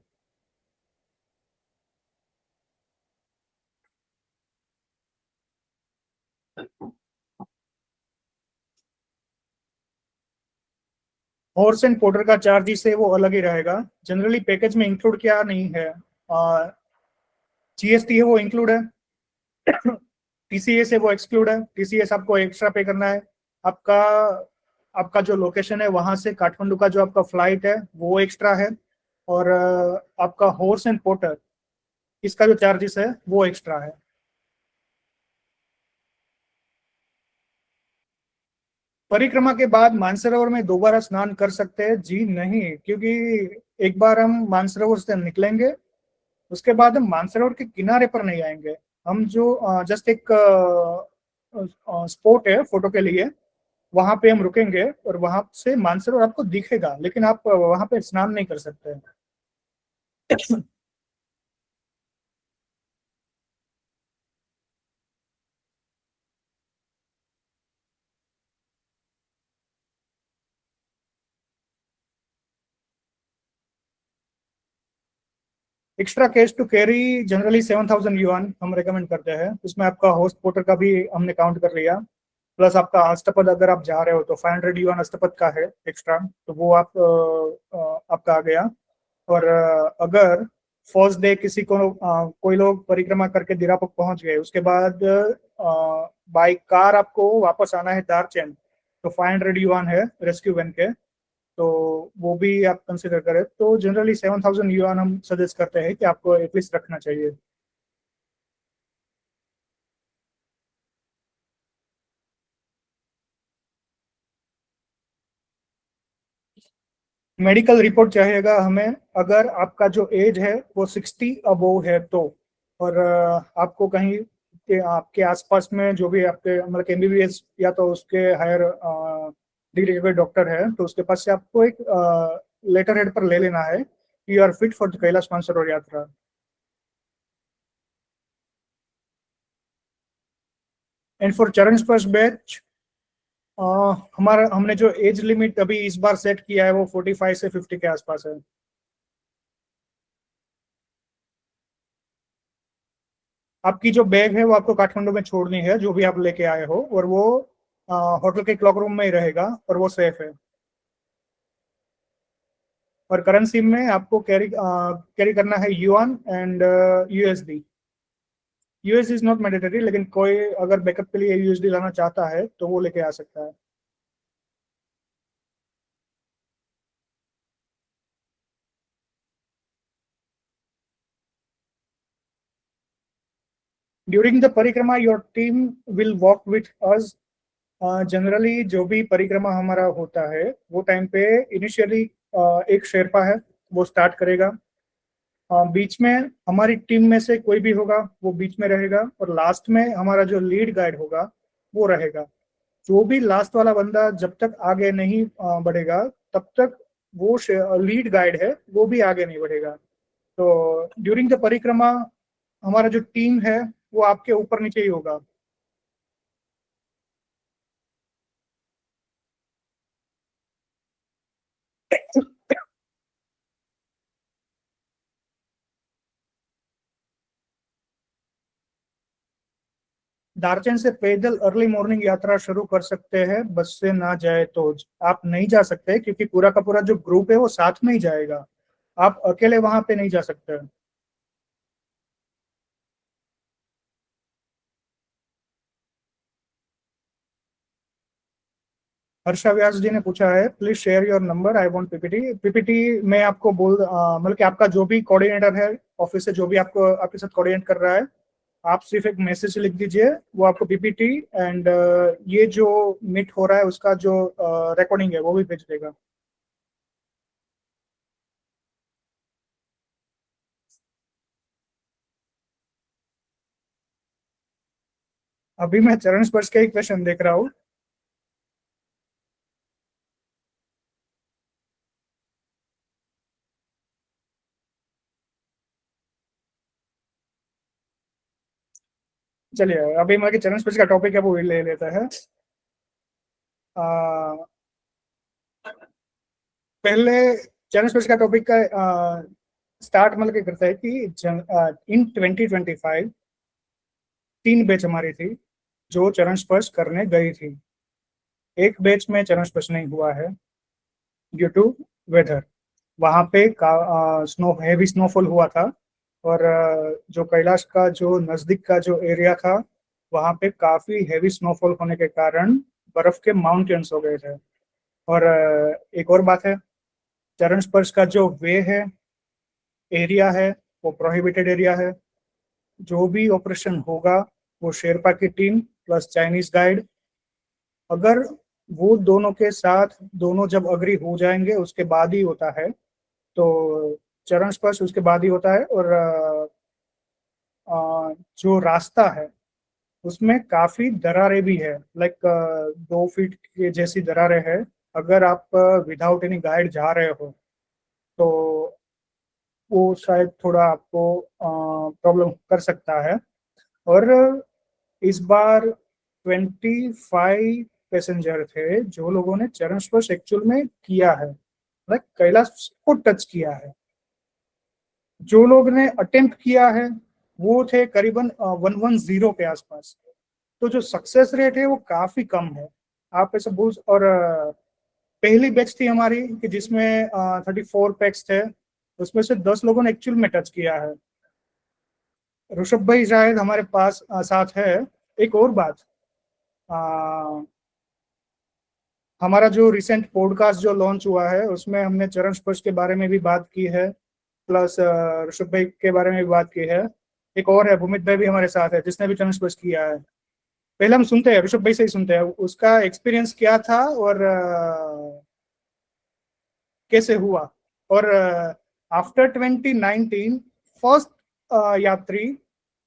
हॉर्स एंड पोर्टर का चार्जेस है वो अलग ही रहेगा। जनरली पैकेज में इंक्लूड क्या नहीं है, जीएसटी है वो इंक्लूड है, टीसीएस है वो एक्सक्लूड है। टीसीएस आपको एक्स्ट्रा पे करना है। आपका आपका जो लोकेशन है वहां से काठमांडू का जो आपका फ्लाइट है वो एक्स्ट्रा है। और आपका हॉर्स एंड पोर्टर इसका जो चार्जेस है वो एक्स्ट्रा है। परिक्रमा के बाद मानसरोवर में दोबारा स्नान कर सकते हैं? जी नहीं, क्योंकि एक बार हम मानसरोवर से निकलेंगे उसके बाद हम मानसरोवर के किनारे पर नहीं आएंगे। हम जो जस्ट एक स्पॉट है फोटो के लिए, वहां पे हम रुकेंगे और वहां से मानसरोवर आपको दिखेगा, लेकिन आप वहां पे स्नान नहीं कर सकते। Extra cash to carry generally 7000 yuan हम रेकमेंड करते हैं। उसमें आपका होस्ट पोर्टर का भी हमने काउंट कर लिया, प्लस आपका अष्टपद अगर आप जा रहे हो तो 500 युआन अष्टपद का है एक्स्ट्रा, तो वो आपका आ गया। और अगर फर्स्ट डे किसी को कोई लोग परिक्रमा करके दिरापुक पहुंच गए, उसके बाद बाई कार आपको वापस आना है दारचैन, तो 500 युआन है रेस्क्यू वैन के, तो वो भी आप कंसिडर करें तो जनरली 7000 युआन हम सजेस्ट करते हैं कि आपको एटलीस्ट रखना चाहिए। मेडिकल रिपोर्ट चाहिएगा हमें, अगर आपका जो एज है वो 60 अबोव है तो। और आपको कहीं आपके आसपास में जो भी आपके मतलब एमबीबीएस या तो उसके हायर डिग्री के डॉक्टर है तो उसके पास से आपको एक लेटर हेड पर ले लेना है कि you are fit for the Kailash Mansarovar yatra. And for Charan Sparsh batch, हमारा हमने जो एज लिमिट अभी इस बार सेट किया है वो 45 से 50 के आसपास है। आपकी जो बैग है वो आपको काठमांडू में छोड़नी है, जो भी आप लेके आए हो, और वो होटल के क्लॉक रूम में ही रहेगा और वो सेफ है। और करेंसी में आपको कैरी करना है yuan and USD. US is not mandatory, लेकिन कोई अगर बैकअप के लिए यूएसडी लाना चाहता है तो वो लेके आ सकता है। ड्यूरिंग द परिक्रमा your team will walk with us. Generally जो भी परिक्रमा हमारा होता है वो टाइम पे इनिशियली एक शेरपा है वो स्टार्ट करेगा। बीच में हमारी टीम में से कोई भी होगा वो बीच में रहेगा, और लास्ट में हमारा जो लीड गाइड होगा वो रहेगा। जो भी लास्ट वाला बंदा जब तक आगे नहीं बढ़ेगा तब तक वो लीड गाइड है वो भी आगे नहीं बढ़ेगा। तो ड्यूरिंग द परिक्रमा हमारा जो टीम है वो आपके ऊपर नीचे ही होगा। दार्चन से पैदल अर्ली मॉर्निंग यात्रा शुरू कर सकते हैं, बस से ना जाए तो। आप नहीं जा सकते क्योंकि पूरा का पूरा जो ग्रुप है वो साथ में ही जाएगा, आप अकेले वहां पे नहीं जा सकते। हर्षा व्यास जी ने पूछा है, please share your number, I want PPT. PPT मैं आपको मतलब कि आपका जो भी कोऑर्डिनेटर है ऑफिस से, जो भी आपको आपके साथ कोऑर्डिनेट कर रहा है, आप सिर्फ एक मैसेज लिख दीजिए, वो आपको पीपीटी एंड ये जो मीट हो रहा है उसका जो रिकॉर्डिंग है वो भी भेज देगा। अभी मैं चरण स्पर्श का एक क्वेश्चन देख रहा हूँ। चलिए अभी मैं चरण स्पर्श का टॉपिक है वो ले लेता है। आ, पहले चरण स्पर्श का टॉपिक का स्टार्ट मतलब क्या करता है कि इन 2025 3 बैच हमारी थी जो चरण स्पर्श करने गई थी। एक बैच में चरण स्पर्श नहीं हुआ है ड्यू टू वेदर। वहां पे स्नो हैवी स्नोफॉल हुआ था और जो कैलाश का जो नजदीक का जो एरिया था वहां पे काफी हैवी स्नोफॉल होने के कारण बर्फ के माउंटेन्स हो गए थे। और एक और बात है, चरण स्पर्श का जो वे है, एरिया है, वो प्रोहिबिटेड एरिया है। जो भी ऑपरेशन होगा वो शेरपा की टीम प्लस चाइनीज गाइड, अगर वो दोनों के साथ दोनों जब अग्री हो जाएंगे उसके बाद ही होता है। तो चरण स्पर्श उसके बाद ही होता है। और जो रास्ता है उसमें काफी दरारें भी है, लाइक 2 फीट के जैसी दरारें हैं। अगर आप विदाउट एनी गाइड जा रहे हो तो वो शायद थोड़ा आपको प्रॉब्लम कर सकता है। और इस बार 25 पैसेंजर थे जो लोगों ने चरण स्पर्श एक्चुअल में किया है, लाइक कैलाश को टच किया है। जो लोग ने अटेम्प्ट किया है वो थे करीबन 110 के आसपास। तो जो सक्सेस रेट है वो काफी कम है। आप ऐसे बोल। और पहली बैच थी हमारी कि जिसमें 34 पैक्स थे, उसमें से 10 लोगों ने एक्चुअल में टच किया है। ऋषभ भाई शायद हमारे पास साथ है। एक और बात, आ, हमारा जो रिसेंट पॉडकास्ट जो लॉन्च हुआ है उसमें हमने चरण स्पर्श के बारे में भी बात की है, प्लस ऋषभ भाई के बारे में भी बात की है। एक और है भूमित भाई भी हमारे साथ है जिसने भी चरण स्पर्श किया है। पहले हम सुनते हैं, ऋषभ भाई से ही सुनते हैं उसका एक्सपीरियंस क्या था और कैसे हुआ। और आफ्टर 2019 फर्स्ट यात्री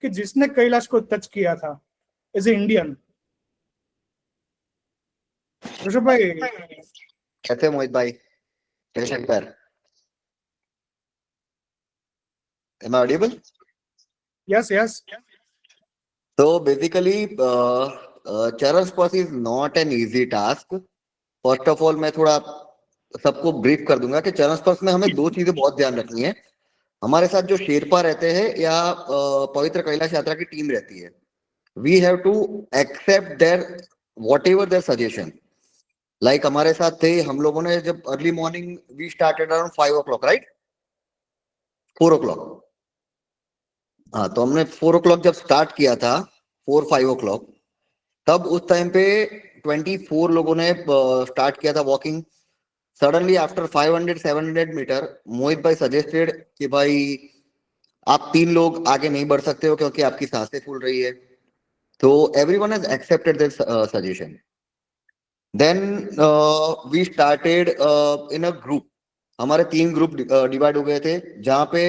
कि जिसने कैलाश को टच किया था एज ए इंडियन। ऋषभ भाई कैसे मोहित भाई, कैसे पर am I audible? Yes yes. तो basically Charan Sparsh is not an easy task. First of all मैं थोड़ा सबको ब्रीफ कर दूंगा कि चरण स्पर्श में हमें 2 चीजें बहुत ध्यान रखनी है। हमारे साथ जो शेरपा रहते हैं या पवित्र कैलाश यात्रा की टीम रहती है, we have to accept their whatever their suggestion. Like हमारे साथ थे, हम लोगों ने जब early morning we started around 5 o'clock, right, 4 o'clock। हाँ, तो हमने 4 o'clock जब स्टार्ट किया था, 4-5 o'clock, तब उस टाइम पे 24 लोगों ने स्टार्ट किया था वॉकिंग। सडनली आफ्टर 500-700 मीटर मोहित भाई सजेस्टेड कि भाई आप 3 लोग आगे नहीं बढ़ सकते हो क्योंकि आपकी सांसें फूल रही है। तो everyone has accepted this suggestion. Then we started in a group. हमारे 3 ग्रुप डिवाइड हो गए थे, जहाँ पे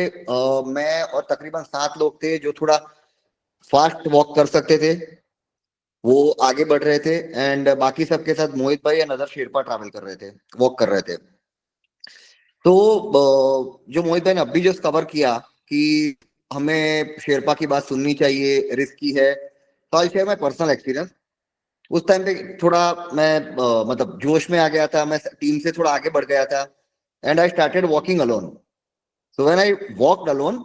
मैं और तकरीबन 7 लोग थे जो थोड़ा फास्ट वॉक कर सकते थे, वो आगे बढ़ रहे थे। एंड बाकी सबके साथ मोहित भाई एंड अदर शेरपा ट्रैवल कर रहे थे, वॉक कर रहे थे। तो जो मोहित भाई ने अभी जो कवर किया कि हमें शेरपा की बात सुननी चाहिए, रिस्की है, तो I share my personal experience. उस टाइम पे थोड़ा मैं मतलब जोश में आ गया था, मैं टीम से थोड़ा आगे बढ़ गया था and I started walking alone. So when I walked alone,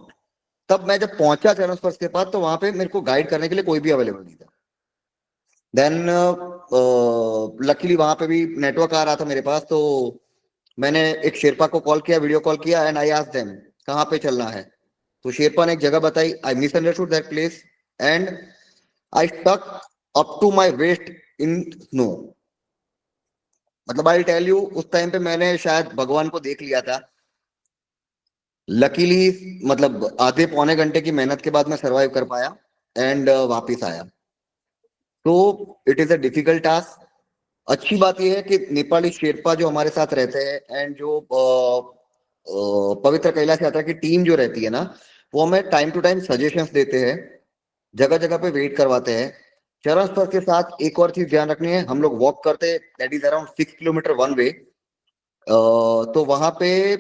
तब मैं जब पहुंचा चरण स्पर्श के पास तो वहां पे मेरे को गाइड करने के लिए कोई भी अवेलेबल नहीं था। देन लकीली वहां पे भी नेटवर्क आ रहा था मेरे पास, तो मैंने एक शेरपा को कॉल किया, वीडियो कॉल किया एंड आई आस्क्ड देम कहाँ पे चलना है। तो शेरपा ने एक जगह बताई, I misunderstood that place and I stuck up to my waist in snow. मतलब आई टेल यू, उस टाइम पे मैंने शायद भगवान को देख लिया था। लकीली मतलब आधे पौने घंटे की मेहनत के बाद मैं सरवाइव कर पाया एंड वापिस आया। तो it is a difficult task. अच्छी बात यह है कि नेपाली शेरपा जो हमारे साथ रहते हैं एंड जो पवित्र कैलाश यात्रा की टीम जो रहती है ना, वो हमें टाइम टू टाइम सजेशंस देते हैं, जगह जगह पे वेट करवाते हैं। चरण स्पर्श के साथ एक और चीज ध्यान रखनी है, हम लोग वॉक करते हैं, that is around 6 kilometre one way. तो वहां पे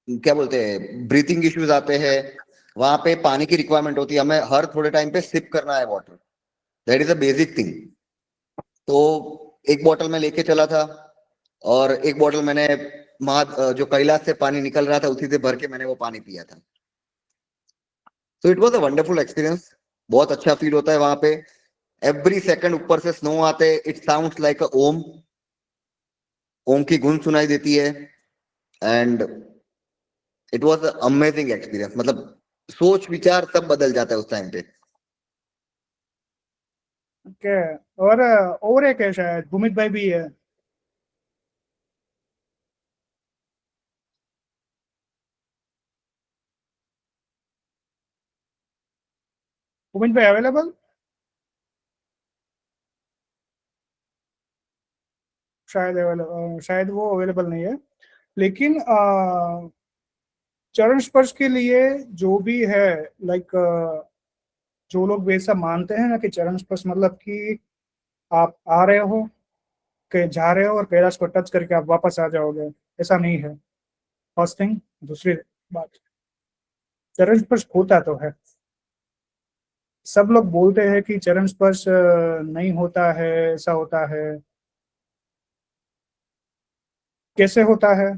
क्या बोलते हैं, ब्रीथिंग इश्यूज आते हैं, वहां पे पानी की रिक्वायरमेंट होती है, हमें हर थोड़े टाइम पे सिप करना है water, that is a basic thing. तो एक बोतल मैं लेके चला था और एक बोतल मैंने जो कैलाश से पानी निकल रहा था उसी से भर के मैंने वो पानी पिया था। तो it was a wonderful experience. बहुत अच्छा फील होता है वहां पे। एवरी सेकंड ऊपर से स्नो आते, इट साउंड्स लाइक अ ओम, ओम की गूंज सुनाई देती है and it was amazing experience. मतलब सोच विचार सब बदल जाता है उस टाइम पे। ओके। और एक है शायद भूमित भाई भी है। भूमित भाई अवेलेबल? शायद वो अवेलेबल नहीं है। लेकिन चरण स्पर्श के लिए जो भी है, लाइक जो लोग वैसा मानते हैं ना कि चरण स्पर्श मतलब कि आप आ रहे हो, के जा रहे हो और कैलाश को टच करके आप वापस आ जाओगे, ऐसा नहीं है। First thing. दूसरी बात, चरण स्पर्श होता तो है। सब लोग बोलते हैं कि चरण स्पर्श नहीं होता है, ऐसा होता है। कैसे होता है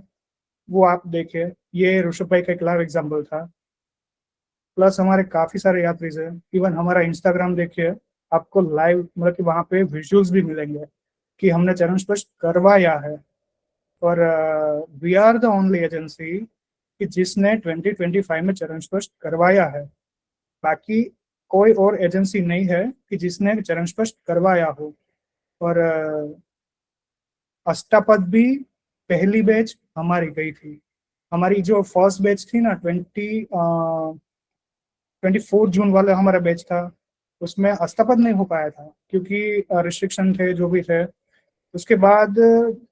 वो आप देखिए। ये ऋषभ भाई का एक लाइव एग्जाम्पल था। प्लस हमारे काफी सारे यात्रीज हैं, इवन हमारा इंस्टाग्राम देखिए, आपको लाइव मतलब कि वहां पे विजुअल्स भी मिलेंगे कि हमने चरण स्पर्श करवाया है। और we are the only agency कि जिसने 2025 में चरण स्पर्श करवाया है। बाकी कोई और एजेंसी नहीं है कि जिसने चरण स्पर्श करवाया हो। और अष्टापद भी पहली बैच हमारी गई थी। हमारी जो फर्स्ट बैच थी ना, 24 जून वाला हमारा बैच था, उसमें अष्टापद नहीं हो पाया था क्योंकि रिस्ट्रिक्शन थे जो भी थे। उसके बाद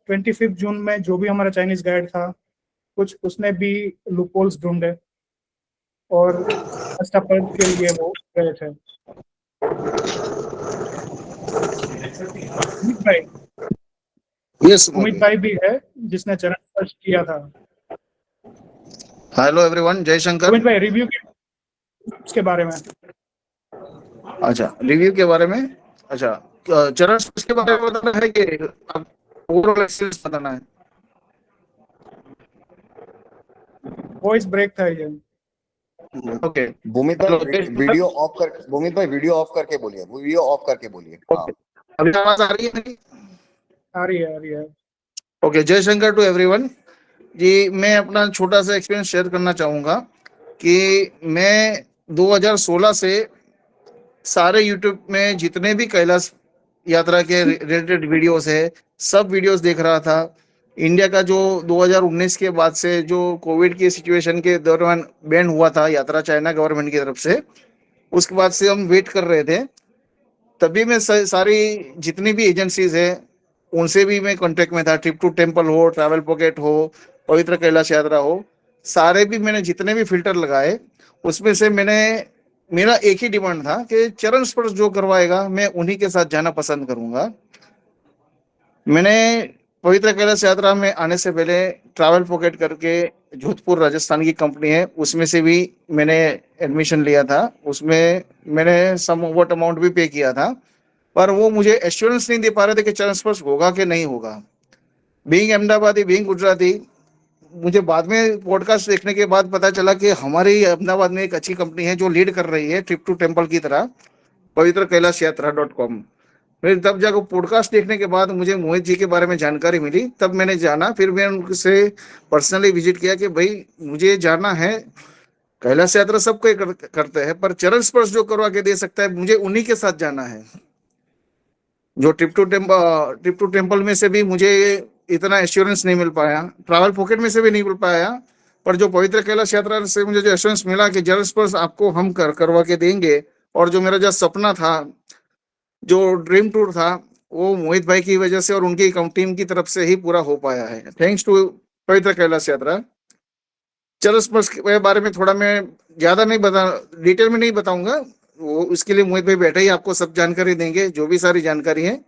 25 जून में जो भी हमारा चाइनीज गाइड था, कुछ उसने भी लूपहोल्स ढूंढे और अष्टापद के लिए वो गए थे। उमित भाई, यस उमित भाई भी है जिसने चरण स्पर्श किया था। Hello everyone, Jaishankar. उमित भाई रिव्यू उसके बारे में। अच्छा, रिव्यू के बारे में। अच्छा, चरण स्पर्श के बारे में बताना है कि ओवरऑल एक्सपीरियंस बताना है? वॉइस ब्रेक था ये। ओके। भूमित भाई वीडियो ऑफ कर, भूमित भाई वीडियो ऑफ करके बोलिए, वीडियो ऑफ करके बोलिए। हाँ, अभी आवाज आ रही है मेरी? आ रही है, आ रही है। ओके, जयशंकर टू एवरीवन जी। मैं अपना छोटा सा एक्सपीरियंस शेयर करना चाहूंगा कि मैं 2016 से सारे यूट्यूब में जितने भी कैलाश यात्रा के रिलेटेड वीडियोस है, सब वीडियोस देख रहा था। इंडिया का जो 2019 के बाद से जो कोविड की सिचुएशन के दौरान बैन हुआ था यात्रा चाइना गवर्नमेंट की तरफ से, उसके बाद से हम वेट कर रहे थे। तभी मैं सारी जितनी भी एजेंसीज है उनसे भी मैं कांटेक्ट में था। ट्रिप टू टेम्पल हो, ट्रैवल पॉकेट हो, पवित्र कैलाश यात्रा हो, सारे भी मैंने जितने भी फिल्टर लगाए, उसमें से मेरा एक ही डिमांड था कि चरण स्पर्श जो करवाएगा मैं उन्हीं के साथ जाना पसंद करूंगा। मैंने पवित्र कैलाश यात्रा में आने से पहले ट्रैवल पॉकेट करके जोधपुर राजस्थान की कंपनी है, उसमें से भी मैंने एडमिशन लिया था। उसमें मैंने सम वॉट अमाउंट भी पे किया था, पर वो मुझे एश्योरेंस नहीं दे पा रहे थे कि चरण स्पर्श होगा कि नहीं होगा। बीइंग अहमदाबादी, बीइंग गुजराती, मुझे बाद में पॉडकास्ट देखने के बाद पता चला कि हमारी अहमदाबाद में एक अच्छी कंपनी है जो लीड कर रही है ट्रिप टू टेम्पल की तरह, पवित्र कैलाश यात्रा .com। फिर तब जाकर पॉडकास्ट देखने के बाद मुझे मोहित जी के बारे में जानकारी मिली, तब मैंने जाना। फिर मैंने उनसे पर्सनली विजिट किया कि भाई मुझे जाना है, कैलाश यात्रा सब कोई करते हैं, पर चरण स्पर्श जो करवा के दे सकता है मुझे उन्हीं के साथ जाना है। जो ट्रिप टू टेम्पल में से भी मुझे इतना एश्योरेंस नहीं मिल पाया, ट्रैवल पॉकेट में से भी नहीं मिल पाया, पर जो पवित्र कैलाश यात्रा से मुझे जो एश्योरेंस मिला कि जल स्पर्श आपको हम करवा के देंगे, और जो मेरा जो सपना था, जो ड्रीम टूर था, वो मोहित भाई की वजह से और उनकी टीम की तरफ से ही पूरा हो पाया है, थैंक्स टू पवित्र कैलाश यात्रा। चल स्पर्श के बारे में थोड़ा मैं ज्यादा नहीं डिटेल में नहीं बताऊंगा, वो उसके लिए मोहित भाई बैठे ही आपको सब जानकारी देंगे, जो भी सारी जानकारी है।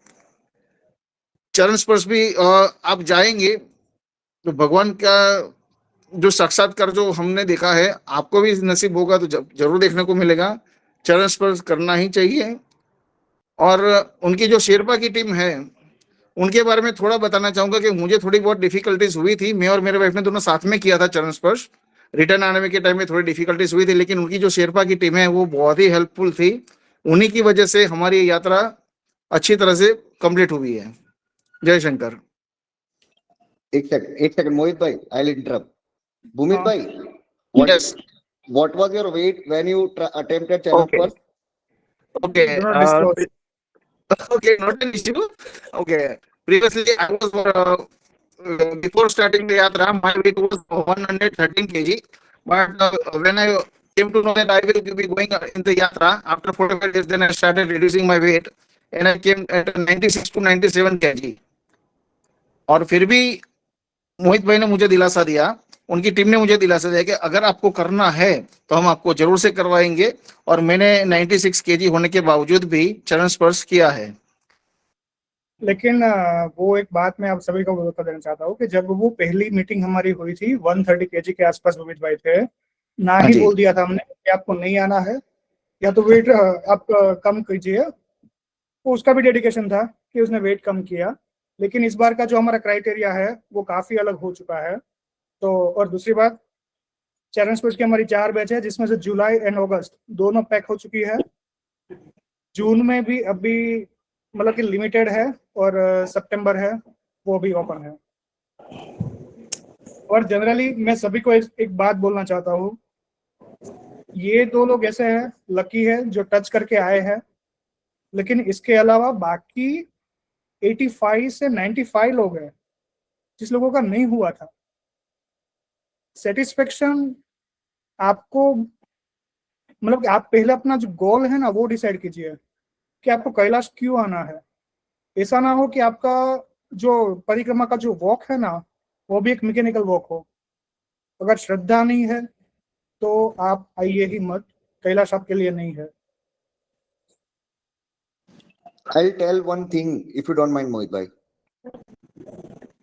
चरण स्पर्श भी आप जाएंगे तो भगवान का जो साक्षात्कार जो हमने देखा है, आपको भी नसीब होगा तो जरूर देखने को मिलेगा। चरण स्पर्श करना ही चाहिए। और उनकी जो शेरपा की टीम है, उनके बारे में थोड़ा बताना चाहूंगा कि मुझे थोड़ी बहुत डिफिकल्टीज हुई थी, मैं और मेरे वाइफ ने दोनों साथ में किया था चरण स्पर्श। रिटर्न आने में के टाइम में थोड़ी डिफिकल्टीज हुई थी, लेकिन उनकी जो शेरपा की टीम है वो बहुत ही हेल्पफुल थी। उन्हीं की वजह से हमारी यात्रा अच्छी तरह से कंप्लीट हुई है। जय शंकर। एक सेकंड मोहित भाई, आई विल इंटरप्ट। भूमित हाँ। भाई, Yes. what was your weight when you attempted challenge Okay. first? Okay. Do not disclose. Okay, not an issue. Okay. Previously, I was before starting the yatra, my weight was 113 kg. But when I came to know that I will be going in the yatra after 45 days, then I started reducing my weight, and I came at 96 to 97 kg. और फिर भी मोहित भाई ने मुझे दिलासा दिया, उनकी team ने मुझे दिलासा दिया कि अगर आपको करना है तो हम आपको जरूर से करवाएंगे। और मैंने 96 केजी होने के बावजूद भी चरण स्पर्श किया है। लेकिन वो एक बात मैं आप सभी को बता देना चाहता हूँ कि जब वो पहली मीटिंग हमारी हुई थी 130 केजी के आसपास भूमित भाई थे, ना हाँ ही जी। बोल दिया था हमने कि आपको नहीं आना है या तो वेट आप कम कीजिए। तो उसका भी डेडिकेशन था कि उसने वेट कम किया। लेकिन इस बार का जो हमारा क्राइटेरिया है वो काफी अलग हो चुका है। तो और दूसरी बात, चरण स्पर्श की हमारी 4 बैच है, जिसमें से जुलाई एंड अगस्त दोनों पैक हो चुकी है। जून में भी अभी मतलब कि लिमिटेड है, और सितंबर है वो भी ओपन है। और जनरली मैं सभी को एक बात बोलना चाहता हूँ, ये 2 लोग ऐसे हैं लकी है जो टच करके आए हैं, लेकिन इसके अलावा बाकी 85 से 95 लोग हैं जिस लोगों का नहीं हुआ था। सेटिस्फेक्शन आपको मतलब कि आप पहले अपना जो गोल है ना वो डिसाइड कीजिए कि आपको कैलाश क्यों आना है। ऐसा ना हो कि आपका जो परिक्रमा का जो वॉक है ना वो भी एक मैकेनिकल वॉक हो। अगर श्रद्धा नहीं है तो आप आइए ही मत, कैलाश आपके लिए नहीं है। I'll tell one thing if you don't mind मोहित भाई।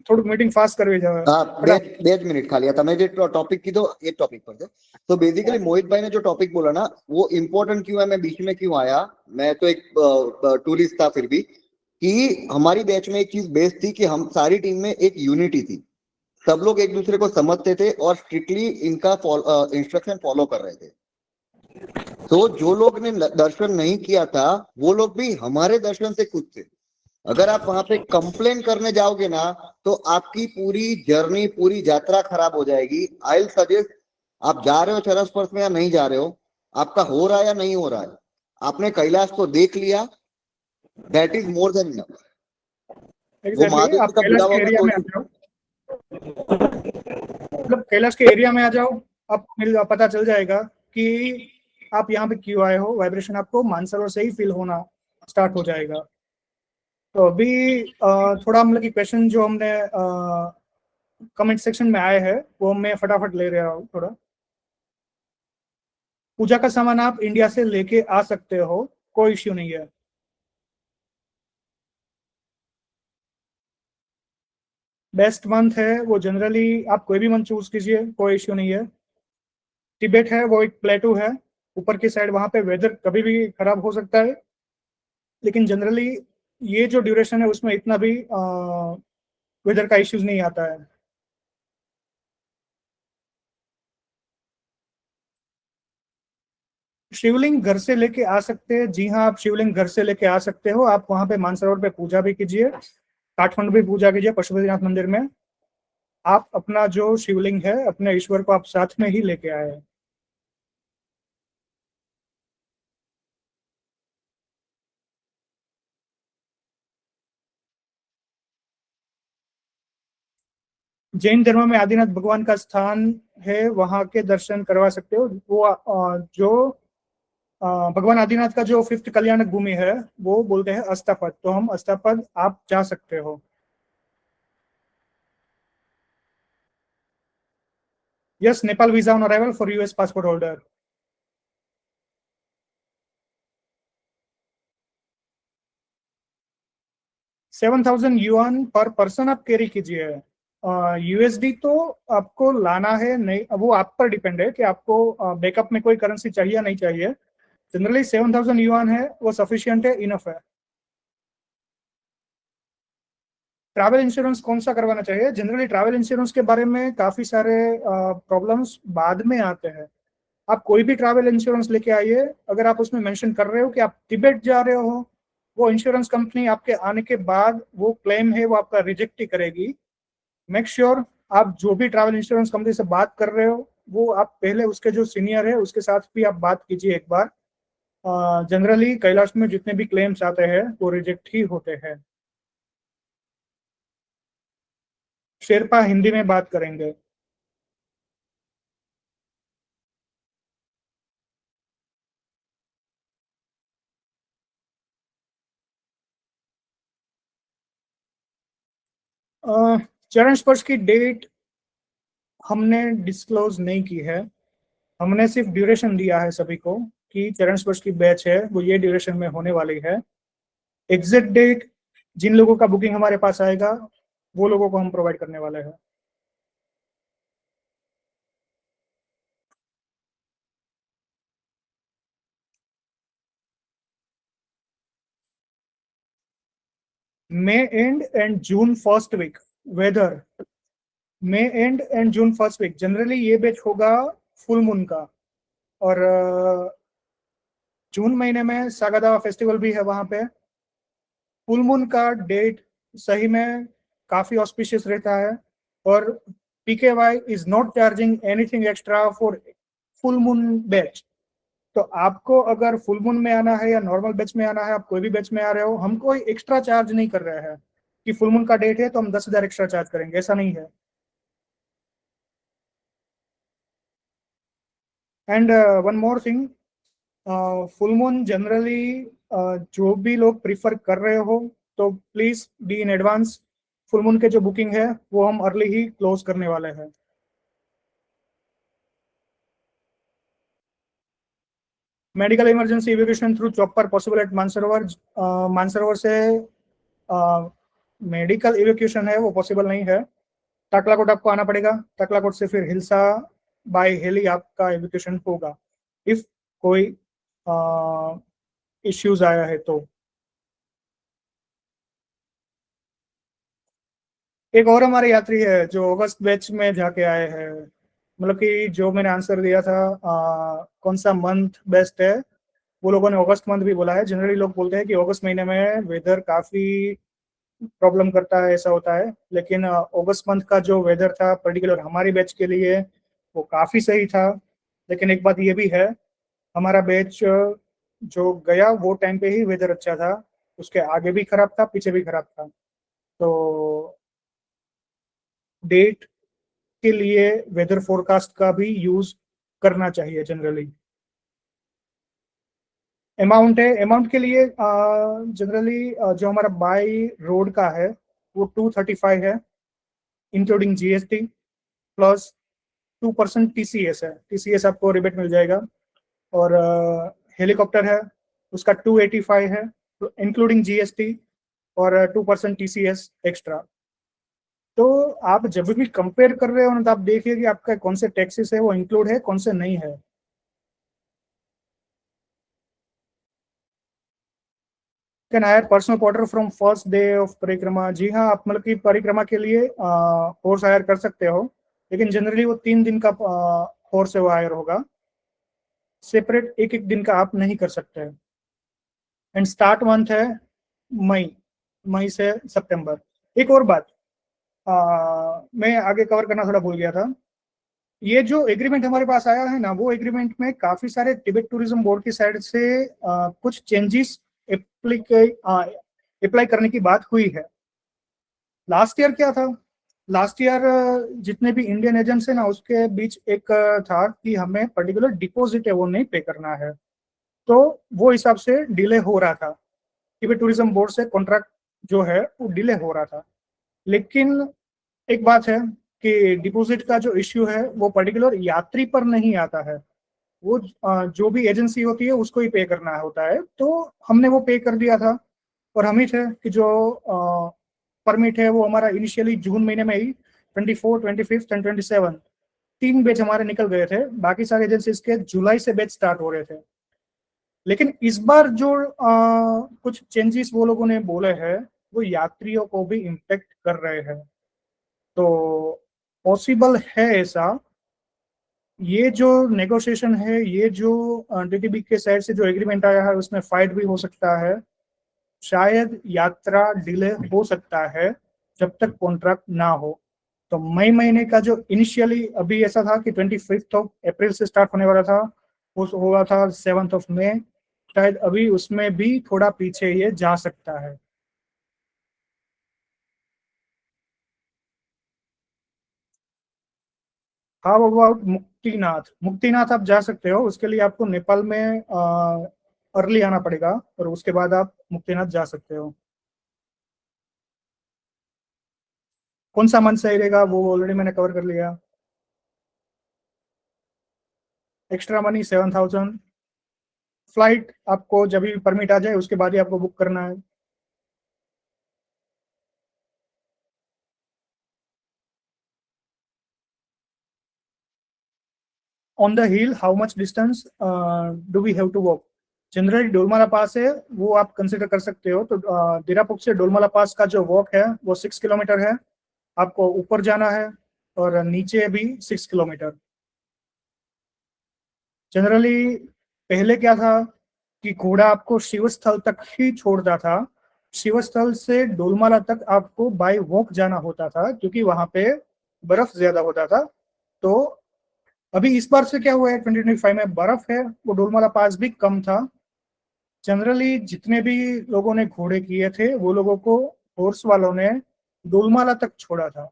थोड़ी मीटिंग फास्ट करवे जाओ। हाँ, 10 मिनट खाली था मैं जो टॉपिक की, तो एक टॉपिक पर तो बेसिकली मोहित भाई ने जो टॉपिक बोला ना वो इम्पोर्टेंट क्यों है, मैं बीच में क्यों आया, मैं तो एक टूरिस्ट था फिर भी, कि हमारी बैच में एक चीज बेस्ट थी कि हम सारी टीम में एक यूनिटी थी, सब लोग एक दूसरे को समझते थे और स्ट्रिक्टली इनका इंस्ट्रक्शन फॉलो कर रहे थे। तो जो लोग ने दर्शन नहीं किया था वो लोग भी हमारे दर्शन से खुश थे। अगर आप वहां पे कंप्लेन करने जाओगे ना तो आपकी पूरी जर्नी, पूरी यात्रा खराब हो जाएगी। आई विल सजेस्ट, आप जा रहे हो चरण स्पर्श में या नहीं जा रहे हो, आपका हो रहा है या नहीं हो रहा है, आपने कैलाश को देख लिया, that is more than enough. वो महादेव आप जी का कैलाश बुलावा के एरिया में आ जाओ, मतलब कैलाश के एरिया में आ जाओ, आपको पता चल जाएगा कि आप यहाँ पे क्यों आए हो। वाइब्रेशन आपको मानसरोवर से ही फील होना स्टार्ट हो जाएगा। तो अभी थोड़ा मतलब कि क्वेश्चन जो हमने कमेंट सेक्शन में आए हैं वो मैं फटाफट ले रहा हूँ। थोड़ा पूजा का सामान आप इंडिया से लेके आ सकते हो, कोई इश्यू नहीं है। बेस्ट मंथ है वो जनरली आप कोई भी मंथ चूज कीजिए, कोई इश्यू नहीं है। तिब्बत है वो एक प्लेटू है ऊपर की साइड, वहां पे वेदर कभी भी खराब हो सकता है, लेकिन जनरली ये जो ड्यूरेशन है उसमें इतना भी वेदर का इश्यूज नहीं आता है। शिवलिंग घर से लेके आ सकते हैं, जी हाँ आप शिवलिंग घर से लेके आ सकते हो। आप वहां पे मानसरोवर पे पूजा भी कीजिए, काठमांडू भी पूजा कीजिए पशुपतिनाथ मंदिर में। आप अपना जो शिवलिंग है अपने ईश्वर को आप साथ में ही लेके आए। जैन धर्म में आदिनाथ भगवान का स्थान है, वहां के दर्शन करवा सकते हो। वो जो भगवान आदिनाथ का जो 5th कल्याणक भूमि है वो बोलते हैं अस्तापद, तो हम अस्तापद आप जा सकते हो। Yes, Nepal visa on arrival for US passport holder. 7,000 yuan पर पर्सन आप कैरी कीजिए। यूएसडी तो आपको लाना है नहीं, वो आप पर डिपेंड है कि आपको बैकअप में कोई करेंसी चाहिए या नहीं चाहिए। जनरली 7,000 युआन है, वो सफिशिएंट है, इनफ है। ट्रैवल इंश्योरेंस कौन सा करवाना चाहिए? जनरली ट्रैवल इंश्योरेंस के बारे में काफी सारे प्रॉब्लम्स बाद में आते हैं। आप कोई भी ट्रैवल इंश्योरेंस लेके आइए, अगर आप उसमें मेंशन कर रहे हो कि आप तिब्बत जा रहे हो, वो इंश्योरेंस कंपनी आपके आने के बाद वो क्लेम है वो आपका रिजेक्ट ही करेगी। मेक श्योर आप जो भी ट्रैवल इंश्योरेंस कंपनी से बात कर रहे हो वो आप पहले उसके जो सीनियर है उसके साथ भी आप बात कीजिए एक बार। जनरली कैलाश में जितने भी क्लेम्स आते हैं वो रिजेक्ट ही होते हैं। शेरपा हिंदी में बात करेंगे। चरण स्पर्श की डेट हमने डिस्क्लोज नहीं की है, हमने सिर्फ ड्यूरेशन दिया है सभी को कि चरण स्पर्श की बैच है वो ये ड्यूरेशन में होने वाली है। एग्जैक्ट डेट जिन लोगों का बुकिंग हमारे पास आएगा वो लोगों को हम प्रोवाइड करने वाले हैं। May end and June first week weather. May end and June first week generally ये बैच होगा फुल मून का, और जून महीने में सागादावा फेस्टिवल भी है वहां पे। फुल मून का डेट सही में काफी ऑस्पिशियस रहता है, और PKY is not charging anything extra for full moon batch. तो आपको अगर फुल मून में आना है या नॉर्मल बैच में आना है, आप कोई भी बैच में आ रहे हो, हम कोई एक्स्ट्रा चार्ज नहीं कर रहे हैं कि फुल मून का डेट है तो हम 10,000 एक्स्ट्रा चार्ज करेंगे, ऐसा नहीं है। And one more thing, full moon generally जो भी लोग प्रीफर कर रहे हो तो please be in advance. Full moon के जो बुकिंग है वो हम अर्ली ही क्लोज करने वाले हैं। Medical emergency evacuation through chopper possible at Mansarovar. Mansarovar से मेडिकल इवैक्यूएशन है वो पॉसिबल नहीं है, टाकलाकोट आपको आना पड़ेगा। टाकलाकोट से फिर हिल्सा बाय हेली आपका इवैक्यूएशन होगा इफ कोई इश्यूज आया है तो। एक और हमारे यात्री है जो अगस्त बैच में जाके आए हैं, मतलब कि जो मैंने आंसर दिया था कौन सा मंथ बेस्ट है, वो लोगों ने अगस्त मंथ भी बोला है। जनरली लोग बोलते हैं कि अगस्त महीने में वेदर काफी प्रॉब्लम करता है, ऐसा होता है, लेकिन अगस्त मंथ का जो वेदर था पर्टिकुलर हमारी बैच के लिए वो काफी सही था। लेकिन एक बात ये भी है, हमारा बैच जो गया वो टाइम पे ही वेदर अच्छा था, उसके आगे भी खराब था पीछे भी खराब था। तो डेट के लिए वेदर फोरकास्ट का भी यूज करना चाहिए जनरली। अमाउंट है, अमाउंट के लिए जनरली जो हमारा बाई रोड का है वो 235 है इंक्लूडिंग GST प्लस 2% TCS है, TCS आपको रिबेट मिल जाएगा। और हेलीकॉप्टर है उसका 285 है इंक्लूडिंग GST और 2% TCS एक्स्ट्रा। तो आप जब भी कंपेयर कर रहे हो ना तो आप देखिए कि आपका कौन से टैक्सेस है वो इंक्लूड है कौन से नहीं है। Can hire personal porter from first day of परिक्रमा। जी हाँ, आप मतलब कि परिक्रमा के लिए हॉर्स हायर कर सकते हो, लेकिन जनरली वो 3 दिन का हॉर्स है वो हायर होगा, सेपरेट एक एक दिन का आप नहीं कर सकते। एंड स्टार्ट मंथ है मई, मई से सितंबर। एक और बात मैं आगे कवर करना थोड़ा भूल गया था, ये जो एग्रीमेंट हमारे पास आया है ना वो एग्रीमेंट में काफी सारे तिब्बत टूरिज्म बोर्ड की साइड से कुछ चेंजेस अप्लाई करने की बात हुई है। लास्ट ईयर क्या था, लास्ट ईयर जितने भी इंडियन एजेंट्स है ना, उसके बीच एक था कि हमें पर्टिकुलर डिपॉजिट है वो नहीं पे करना है, तो वो हिसाब से डिले हो रहा था कि टूरिज्म बोर्ड से कॉन्ट्रैक्ट जो है वो डिले हो रहा था। लेकिन एक बात है कि डिपॉजिट का जो इश्यू है वो पर्टिकुलर यात्री पर नहीं आता है, वो जो भी एजेंसी होती है उसको ही पे करना होता है। तो हमने वो पे कर दिया था, और हम ही थे कि जो परमिट है वो हमारा इनिशियली जून महीने में ही 24, 25 एंड 27 3 बैच हमारे निकल गए थे। बाकी सारे एजेंसीज के जुलाई से बैच स्टार्ट हो रहे थे। लेकिन इस बार जो कुछ चेंजेस वो लोगों ने बोले हैं वो यात्रियों को भी इम्पेक्ट कर रहे हैं। तो पॉसिबल है ऐसा, ये जो नेगोशिएशन है, ये जो टीटीबी के साइड से जो एग्रीमेंट आया है उसमें फाइट भी हो सकता है, शायद यात्रा डिले हो सकता है जब तक कॉन्ट्रैक्ट ना हो। तो मई महीने का जो इनिशियली अभी ऐसा था कि 25 अप्रैल से स्टार्ट होने वाला था, वो हुआ था 7 मई, शायद अभी उसमें भी थोड़ा पीछे ये जा सकता है। How about Muktinath? मुक्तिनाथ आप जा सकते हो, उसके लिए आपको नेपाल में अर्ली आना पड़ेगा और उसके बाद आप मुक्तिनाथ जा सकते हो। कौन सा मंथ सही रहेगा वो ऑलरेडी मैंने कवर कर लिया। Extra money 7,000। फ्लाइट आपको जब भी परमिट आ जाए उसके बाद ही आपको बुक करना है। On the hill how much distance do we have to walk? Generally Dolma La pass है वो आप कंसिडर कर सकते हो। तो दिरापुक से डोलमाला पास का जो वॉक है वो 6 किलोमीटर है। आपको ऊपर जाना है और नीचे भी 6 किलोमीटर। जनरली पहले क्या था कि घोड़ा आपको शिवस्थल तक ही छोड़ता था, शिवस्थल से डोलमाला तक आपको बाय वॉक जाना होता था क्योंकि वहां पे बर्फ ज्यादा होता था। तो अभी इस बार से क्या हुआ है, 2025 में बर्फ है, वो डोलमाला पास भी कम था। जनरली जितने भी लोगों ने घोड़े किए थे वो लोगों को हॉर्स वालों ने डोलमाला तक छोड़ा था।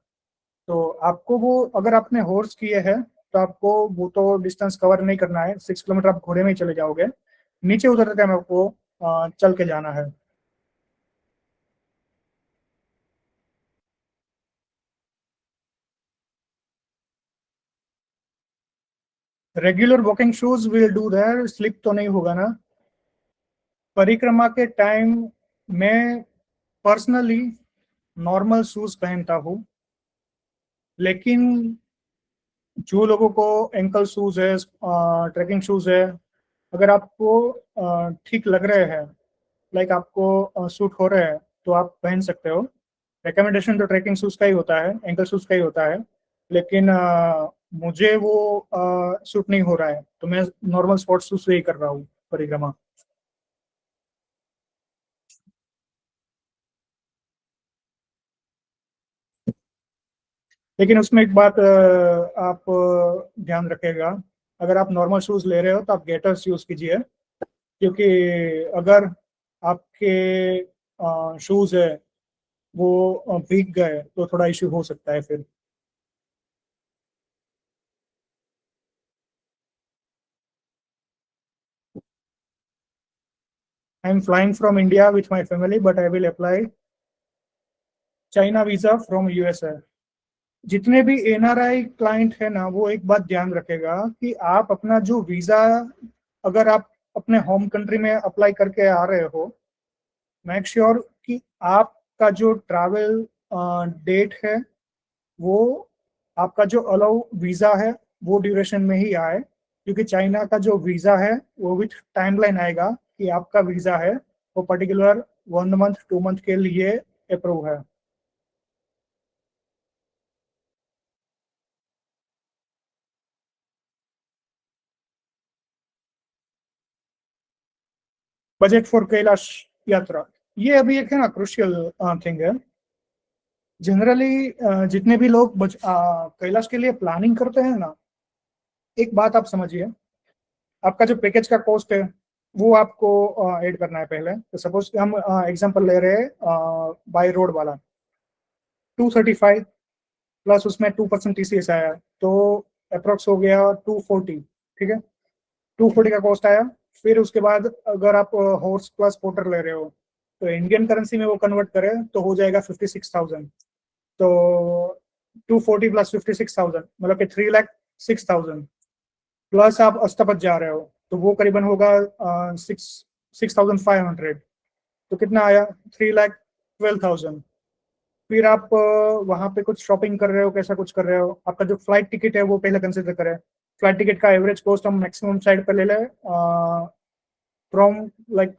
तो आपको वो, अगर आपने हॉर्स किए हैं तो आपको वो तो डिस्टेंस कवर नहीं करना है, 6 किलोमीटर आप घोड़े में ही चले जाओगे। नीचे उतरते टाइम आपको चल के जाना है। Regular walking shoes will do that, slip तो नहीं होगा ना? परिक्रमा के टाइम मैं पर्सनली नॉर्मल शूज पहनता हूँ, लेकिन जो लोगों को एंकल शूज है, ट्रैकिंग शूज है, अगर आपको ठीक लग रहे हैं, लाइक आपको सूट हो रहे हैं, तो आप पहन सकते हो। रिकमेंडेशन तो ट्रैकिंग शूज का ही होता है, एंकल शूज का ही होता है। लेकिन मुझे वो सूट नहीं हो रहा है तो मैं नॉर्मल स्पोर्ट्स शूज से ही कर रहा हूँ परिक्रमा। लेकिन उसमें एक बात आप ध्यान रखिएगा, अगर आप नॉर्मल शूज ले रहे हो तो आप गेटर्स यूज कीजिए, क्योंकि अगर आपके शूज है वो भीग गए तो थोड़ा इश्यू हो सकता है फिर। I am flying from India with my family but I will apply China visa from USA. जितने भी एनआरआई क्लाइंट है ना, वो एक बात ध्यान रखेगा कि आप अपना जो वीजा, अगर आप अपने होम कंट्री में अप्लाई करके आ रहे हो, मेक श्योर कि आपका जो ट्रैवल डेट है वो, आपका जो अलाउ वीजा है वो ड्यूरेशन में ही आए, क्योंकि चाइना का जो वीजा है वो विथ टाइमलाइन आएगा कि आपका वीजा है वो पर्टिकुलर 1 मंथ 2 मंथ के लिए अप्रूव है। बजट फॉर कैलाश यात्रा, ये अभी एक है ना क्रुशियल थिंग है। जनरली जितने भी लोग कैलाश के लिए प्लानिंग करते हैं ना, एक बात आप समझिए, आपका जो पैकेज का कॉस्ट है वो आपको ऐड करना है पहले। तो सपोज हम एग्जांपल ले रहे हैं बाय रोड वाला 235, प्लस उसमें 2% TCS आया, तो अप्रोक्स हो गया 240, ठीक है, 240 का कॉस्ट आया। फिर उसके बाद अगर आप हॉर्स प्लस पोर्टर ले रहे हो तो इंडियन करेंसी में वो कन्वर्ट करें तो हो जाएगा 56,000। तो 240 प्लस 56,000 मतलब कि 3,06,000, प्लस आप अष्टपद जा रहे हो तो वो करीबन होगा 6,500। तो कितना आया, 3,12,000। फिर आप वहाँ पे कुछ शॉपिंग कर रहे हो, कैसा कुछ कर रहे हो, आपका जो फ्लाइट टिकट है वो पहले कंसिडर करें। फ्लाइट टिकट का एवरेज कॉस्ट हम मैक्सिमम साइड पर ले लें, फ्रॉम लाइक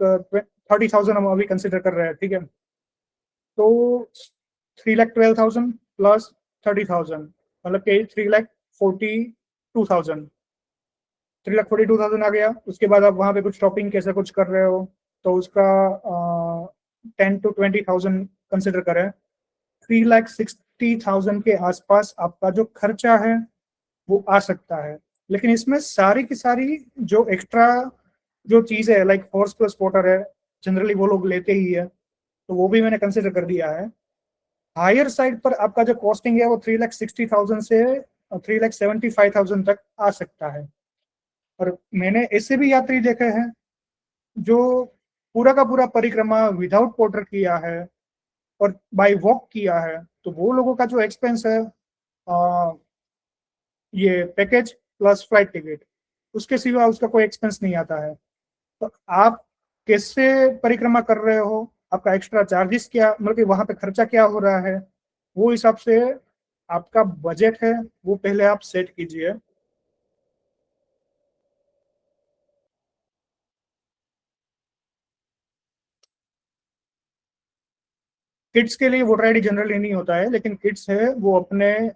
30,000 हम अभी कंसिडर कर रहे हैं, ठीक है। तो 3,12,000 प्लस 30,000 मतलब कि 3,42,000, 3,42,000 आ गया। उसके बाद आप वहाँ पे कुछ शॉपिंग कैसे कुछ कर रहे हो तो उसका 10 to 20,000 कंसिडर करें। 3,60,000 के आसपास आपका जो खर्चा है वो आ सकता है। लेकिन इसमें सारी की सारी जो एक्स्ट्रा जो चीज़ है लाइक हॉर्स प्लस पोर्टर है, जनरली वो लोग लेते ही है, तो वो भी मैंने कंसिडर कर दिया है। हायर साइड पर आपका जो कॉस्टिंग है वो 3,60,000 से 3,75,000 तक आ सकता है। और मैंने ऐसे भी यात्री देखे हैं जो पूरा का पूरा परिक्रमा विदाउट पोर्टर किया है और बाय वॉक किया है, तो वो लोगों का जो एक्सपेंस है ये पैकेज प्लस फ्लाइट टिकट, उसके सिवा उसका कोई एक्सपेंस नहीं आता है। तो आप कैसे परिक्रमा कर रहे हो, आपका एक्स्ट्रा चार्जेस क्या, मतलब कि वहां पे खर्चा क्या हो रहा है, वो हिसाब से आपका बजट है वो पहले आप सेट कीजिए। किड्स के लिए वोटर आईडी जनरली नहीं होता है, लेकिन किड्स है वो अपने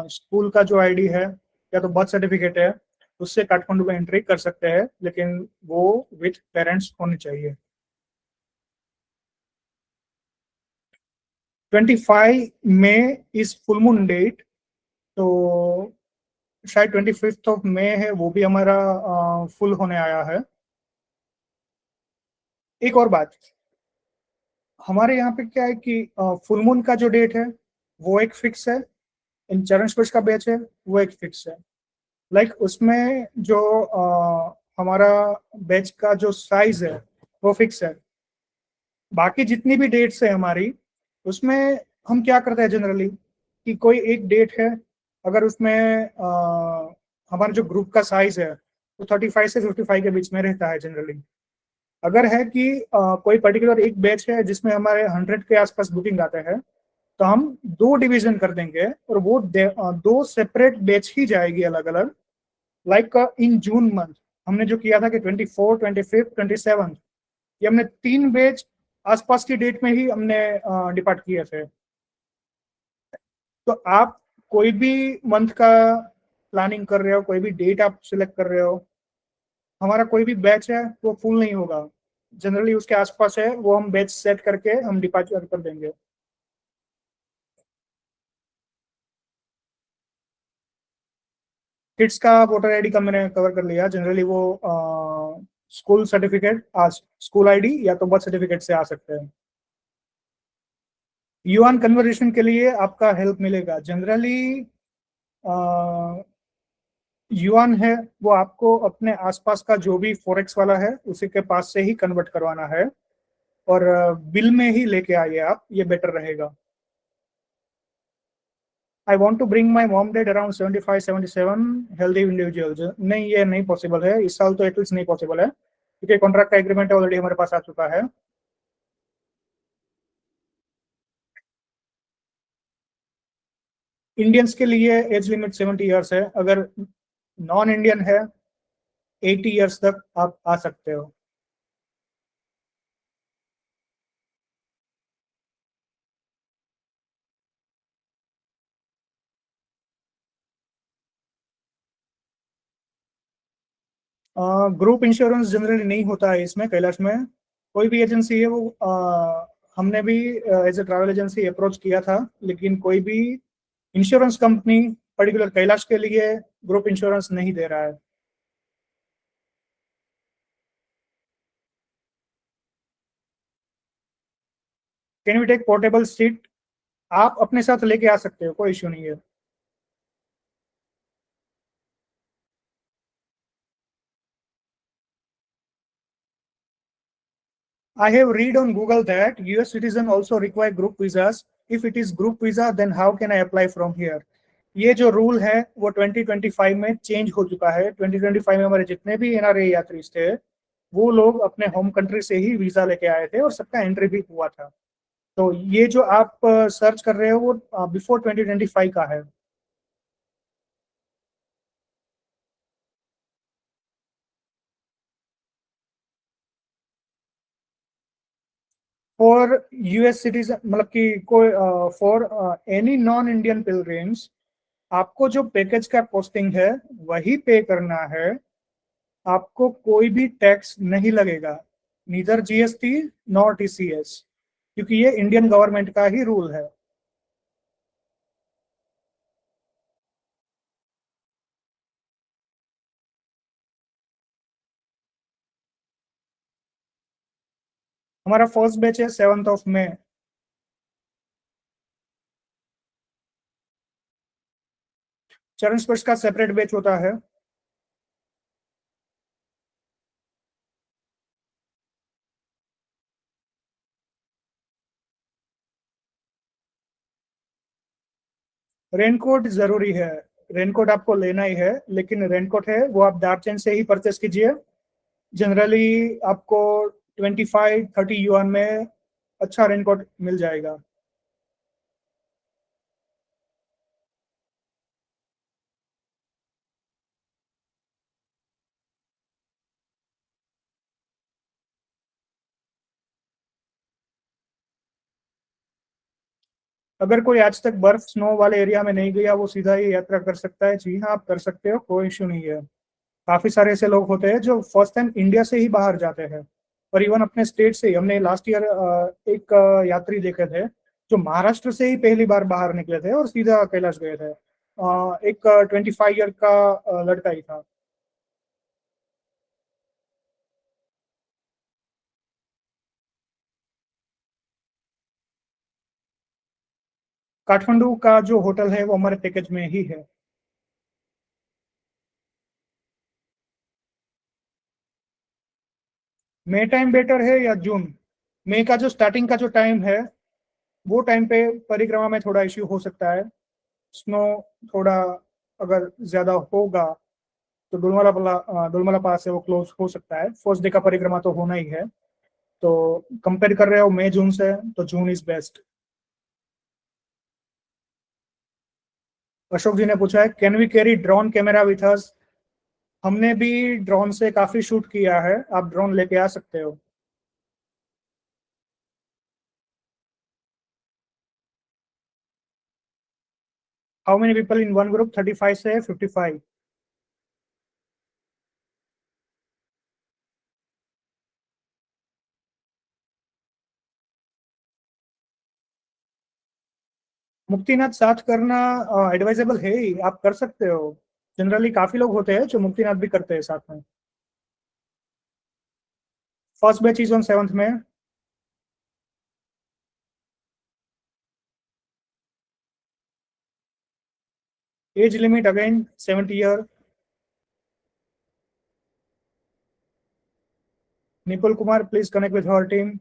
स्कूल का जो आईडी है या तो बर्थ सर्टिफिकेट है उससे काठमांडू में एंट्री कर सकते हैं, लेकिन वो विथ पेरेंट्स होने चाहिए। 25 May is full moon date, तो शायद 25 मई है वो भी हमारा फुल होने आया है। एक और बात, हमारे यहाँ पे क्या है कि फुल मून का जो डेट है वो एक फिक्स है, इन चरण स्पर्श का बैच है वो एक फिक्स है। लाइक उसमें जो हमारा बैच का जो साइज है वो फिक्स है। बाकी जितनी भी डेट्स है हमारी, उसमें हम क्या करते हैं जनरली कि कोई एक डेट है, अगर उसमें हमारा जो ग्रुप का साइज है वो 35 से 55 के बीच में रहता है जनरली। अगर है कि कोई पर्टिकुलर एक बैच है जिसमें हमारे 100 के आसपास बुकिंग आते हैं, तो हम दो डिवीजन कर देंगे और वो दो सेपरेट बैच ही जाएगी अलग अलग। लाइक इन जून मंथ हमने जो किया था कि 24, 25, 27, ये हमने 3 बैच आसपास की डेट में ही हमने डिपार्ट किए थे। तो आप कोई भी मंथ का प्लानिंग कर रहे हो, कोई भी डेट आप सिलेक्ट कर रहे हो, हमारा कोई भी बैच है वो फुल नहीं होगा, जनरली उसके आसपास है वो हम बैच सेट करके हम डिपार्चर कर देंगे। किड्स का वोटर आईडी का मैंने कवर कर लिया, जनरली वो स्कूल सर्टिफिकेट आज स्कूल आईडी या तो बर्थ सर्टिफिकेट से आ सकते हैं। युआन कन्वर्जेशन के लिए आपका हेल्प मिलेगा। जनरली युआन है वो आपको अपने आसपास का जो भी फॉरेक्स वाला है उसी के पास से ही कन्वर्ट करवाना है, और बिल में ही लेके आइए आप, ये बेटर रहेगा। I want to bring my mom dad around 75-77 healthy individuals. नहीं, ये नहीं पॉसिबल है, इस साल तो एटलीस्ट नहीं पॉसिबल है क्योंकि कॉन्ट्रैक्ट का एग्रीमेंट ऑलरेडी हमारे पास आ चुका है। इंडियंस के लिए एज लिमिट 70 ईयर्स है, अगर नॉन इंडियन है 80 ईयर्स तक आप आ सकते हो। ग्रुप इंश्योरेंस जनरली नहीं होता है इसमें, कैलाश में कोई भी एजेंसी है वो हमने भी as a travel agency approach किया था, लेकिन कोई भी इंश्योरेंस कंपनी पर्टिकुलर कैलाश के लिए ग्रुप इंश्योरेंस नहीं दे रहा है। Can we take portable seat? आप अपने साथ लेके आ सकते हो, कोई इश्यू नहीं है। I have read on Google that US citizen also require group visas. If it is group visa, then how can I apply from here? ये जो रूल है वो 2025 में चेंज हो चुका है। 2025 में हमारे जितने भी एनआरए यात्री थे वो लोग अपने होम कंट्री से ही वीजा लेके आए थे और सबका एंट्री भी हुआ था। तो ये जो आप सर्च कर रहे हो वो बिफोर 2025 का है। फॉर यूएस सिटीजन मतलब कि कोई for any non Indian pilgrims आपको जो पैकेज का कॉस्टिंग है वही पे करना है। आपको कोई भी टैक्स नहीं लगेगा, नीदर जीएसटी नॉर टीसीएस, क्योंकि ये इंडियन गवर्नमेंट का ही रूल है। हमारा फर्स्ट बैच है 7 मई। चरण स्पर्श का सेपरेट बैच होता है। रेनकोट जरूरी है, रेनकोट आपको लेना ही है, लेकिन रेनकोट है वो आप दार्चेन से ही परचेस कीजिए। जनरली आपको 25-30 युआन में अच्छा रेनकोट मिल जाएगा। अगर कोई आज तक बर्फ स्नो वाले एरिया में नहीं गया वो सीधा ये यात्रा कर सकता है। जी हाँ, आप कर सकते हो, कोई इशू नहीं है। काफी सारे ऐसे लोग होते हैं जो फर्स्ट टाइम इंडिया से ही बाहर जाते हैं और इवन अपने स्टेट से ही। हमने लास्ट ईयर एक यात्री देखे थे जो महाराष्ट्र से ही पहली बार बाहर निकले थे और सीधा कैलाश गए थे। एक 25 ईयर का लड़का ही था। काठमांडू का जो होटल है वो हमारे पैकेज में ही है। मई टाइम बेटर है या जून? मई का जो स्टार्टिंग का जो टाइम है वो टाइम पे परिक्रमा में थोड़ा इश्यू हो सकता है। स्नो थोड़ा अगर ज्यादा होगा तो डुलमला पास है वो क्लोज हो सकता है। फर्स्ट डे का परिक्रमा तो होना ही है। तो कंपेयर कर रहे हो मई जून से तो June is best. Ashok ji ने पूछा है can we carry drone camera with us? हमने भी ड्रोन से काफी शूट किया है, आप ड्रोन लेके आ सकते हो। How many people in one group? 35 से 55। मुक्तिनाथ साथ करना एडवाइजेबल है ही, आप कर सकते हो। जनरली काफी लोग होते हैं जो मुक्तिनाथ भी करते हैं साथ में। फर्स्ट बैच इज ऑन 7 में। Age limit again 70 year. Nipul Kumar please connect with our team.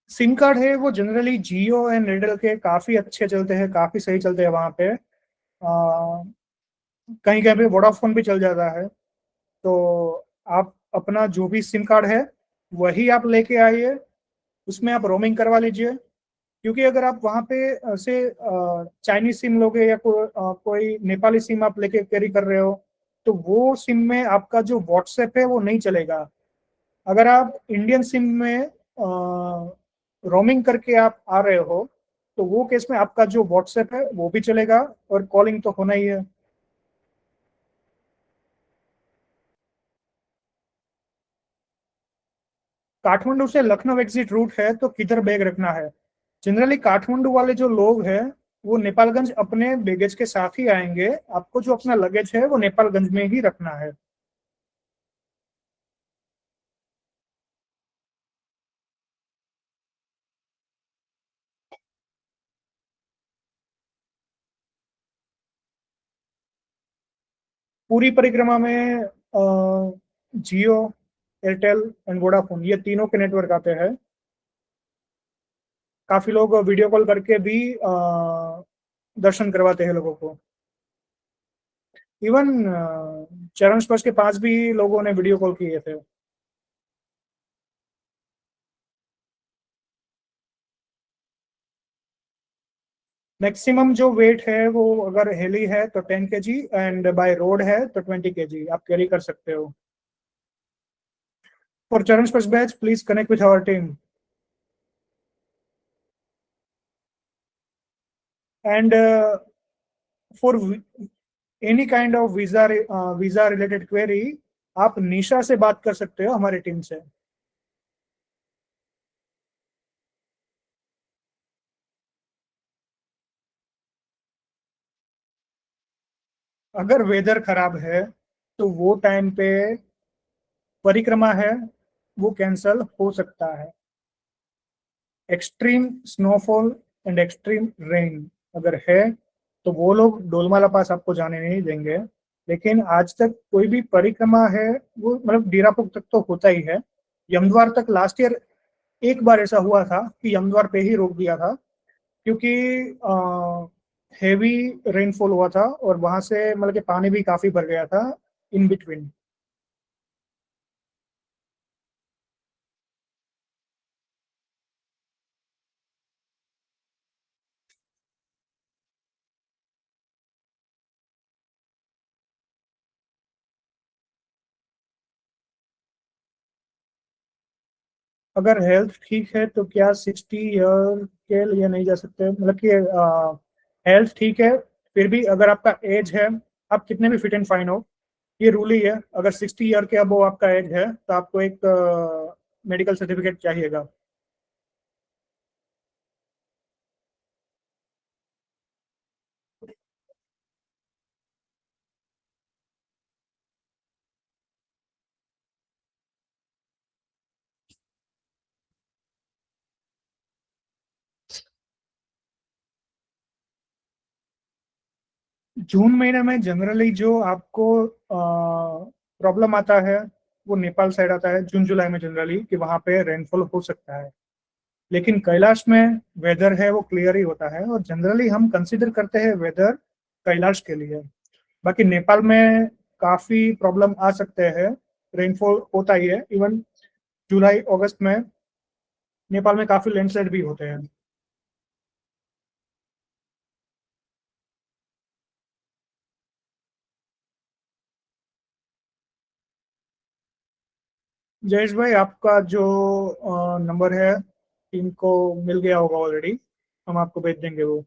SIM card है वो जनरली जियो एंड एयरटेल के काफी अच्छे चलते हैं, काफी सही चलते हैं वहां पे। कहीं कहीं पे वोडाफोन भी चल जाता है। तो आप अपना जो भी सिम कार्ड है वही आप लेके आइए, उसमें आप रोमिंग करवा लीजिए। क्योंकि अगर आप वहाँ पे से चाइनीज सिम लोगे या कोई नेपाली सिम आप लेके कैरी कर रहे हो तो वो सिम में आपका जो व्हाट्सएप है वो नहीं चलेगा। अगर आप इंडियन सिम में रोमिंग करके आप आ रहे हो तो वो केस में आपका जो व्हाट्सएप है वो भी चलेगा और कॉलिंग तो होना ही है। काठमांडू से लखनऊ एग्जिट रूट है तो किधर बैग रखना है? जनरली काठमांडू वाले जो लोग हैं वो नेपालगंज अपने बैगेज के साथ ही आएंगे। आपको जो अपना लगेज है वो नेपालगंज में ही रखना है। पूरी परिक्रमा में जियो, एयरटेल एंड वोडाफोन, ये तीनों के नेटवर्क आते हैं। काफी लोग वीडियो कॉल करके भी दर्शन करवाते हैं लोगों को। इवन चरण स्पर्श के पास भी लोगों ने वीडियो कॉल किए थे। मैक्सिमम जो वेट है वो अगर हेली है तो 10 kg एंड बाय रोड है तो 20 kg आप कैरी कर सकते हो। For Charan Sparsh batch please connect with our team and for any kind of visa related query आप निशा से बात कर सकते हो, हमारी टीम से। अगर वेदर खराब है तो वो टाइम पे परिक्रमा है वो कैंसल हो सकता है। Extreme snowfall and extreme rain अगर है तो वो लोग डोलमाला पास आपको जाने नहीं देंगे। लेकिन आज तक कोई भी परिक्रमा है वो मतलब डीरापुक तक तो होता ही है। यमद्वार तक लास्ट ईयर एक बार ऐसा हुआ था कि यमद्वार पे ही रोक दिया था, क्योंकि हेवी रेनफॉल हुआ था और वहां से मतलब कि पानी भी काफी भर गया था इन बिटवीन। अगर हेल्थ ठीक है तो क्या 60 ईयर के लिए नहीं जा सकते, मतलब कि हेल्थ ठीक है फिर भी अगर आपका एज है, आप कितने भी फिट एंड फाइन हो, ये रूल ही है, अगर 60 ईयर के अबव आपका एज है तो आपको एक मेडिकल सर्टिफिकेट चाहिएगा। जून महीने में जनरली जो आपको प्रॉब्लम आता है वो नेपाल साइड आता है, जून जुलाई में जनरली, कि वहां पे रेनफॉल हो सकता है। लेकिन कैलाश में वेदर है वो क्लियर ही होता है और जनरली हम कंसिडर करते हैं वेदर कैलाश के लिए। बाकी नेपाल में काफी प्रॉब्लम आ सकते हैं, रेनफॉल होता ही है। इवन जुलाई अगस्त में नेपाल में काफी लैंडस्लाइड भी होते हैं। जयेश भाई, आपका जो नंबर है टीम को मिल गया होगा ऑलरेडी, हम आपको भेज देंगे वो।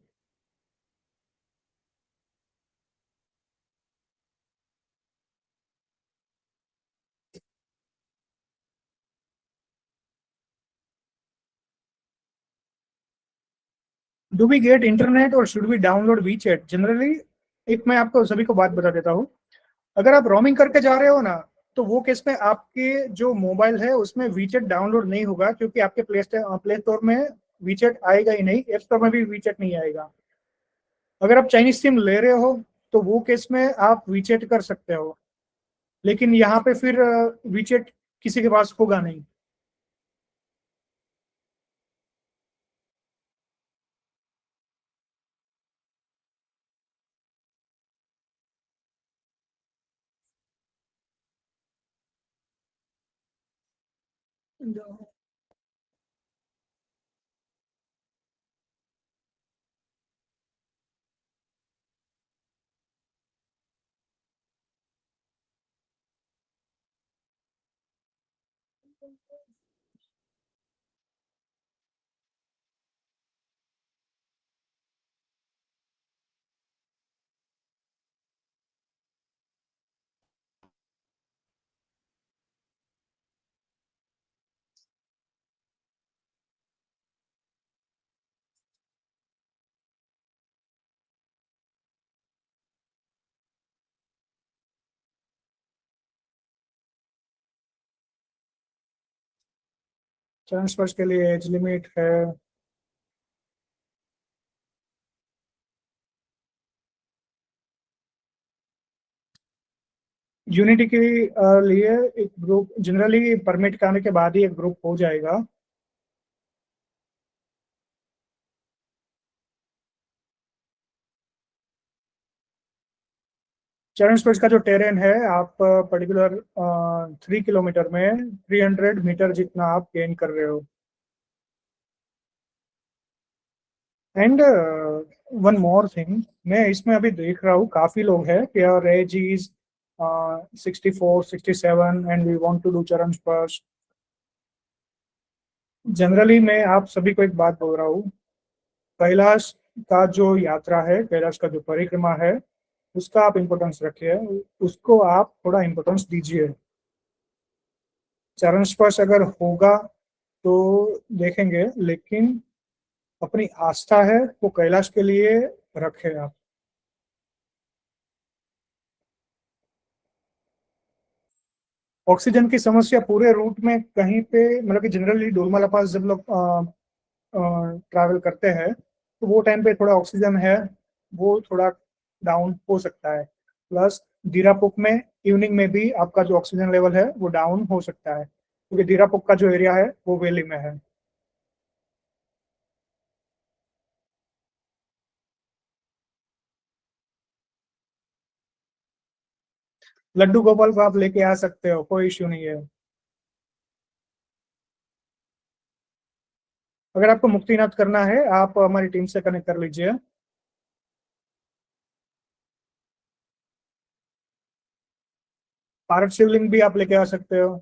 डू वी गेट इंटरनेट और should we download WeChat generally? एक मैं आपको सभी को बात बता देता हूँ। अगर आप रोमिंग करके जा रहे हो ना, तो वो केस में आपके जो मोबाइल है उसमें वीचेट डाउनलोड नहीं होगा, क्योंकि आपके प्ले स्टोर में वीचेट आएगा ही नहीं, ऐप स्टोर में भी वीचेट नहीं आएगा। अगर आप चाइनीज सिम ले रहे हो तो वो केस में आप वीचेट कर सकते हो, लेकिन यहाँ पे फिर वीचेट किसी के पास होगा नहीं। ट्रांसफर के लिए एज लिमिट है। यूनिटी के लिए एक ग्रुप जनरली परमिट कराने के बाद ही एक ग्रुप हो जाएगा। चरण स्पर्श का जो टेरेन है, आप पर्टिकुलर 3 किलोमीटर में 300 मीटर जितना आप गेन कर रहे हो। एंड वन मोर थिंग, मैं इसमें अभी देख रहा हूँ काफी लोग हैं कि our age is 64 67 and we want to do Charan Sparsh. Generally मैं आप सभी को एक बात बोल रहा हूँ, कैलाश का जो यात्रा है, कैलाश का जो परिक्रमा है, उसका आप इम्पोर्टेंस रखिए, उसको आप थोड़ा इम्पोर्टेंस दीजिए। चरण स्पर्श अगर होगा तो देखेंगे, लेकिन अपनी आस्था है वो कैलाश के लिए रखे आप। ऑक्सीजन की समस्या पूरे रूट में कहीं पे, मतलब कि जनरली डोलमाला पास जब लोग ट्रैवल करते हैं तो वो टाइम पे थोड़ा ऑक्सीजन है वो थोड़ा डाउन हो सकता है। प्लस दीरापुक में इवनिंग में भी आपका जो ऑक्सीजन लेवल है वो डाउन हो सकता है, क्योंकि दीरापुक का जो एरिया है वो वैली में है। लड्डू गोपाल को आप लेके आ सकते हो, कोई इश्यू नहीं है। अगर आपको मुक्तिनाथ करना है आप हमारी टीम से कनेक्ट कर लीजिए। पारक शिवलिंग भी आप लेके आ सकते हो।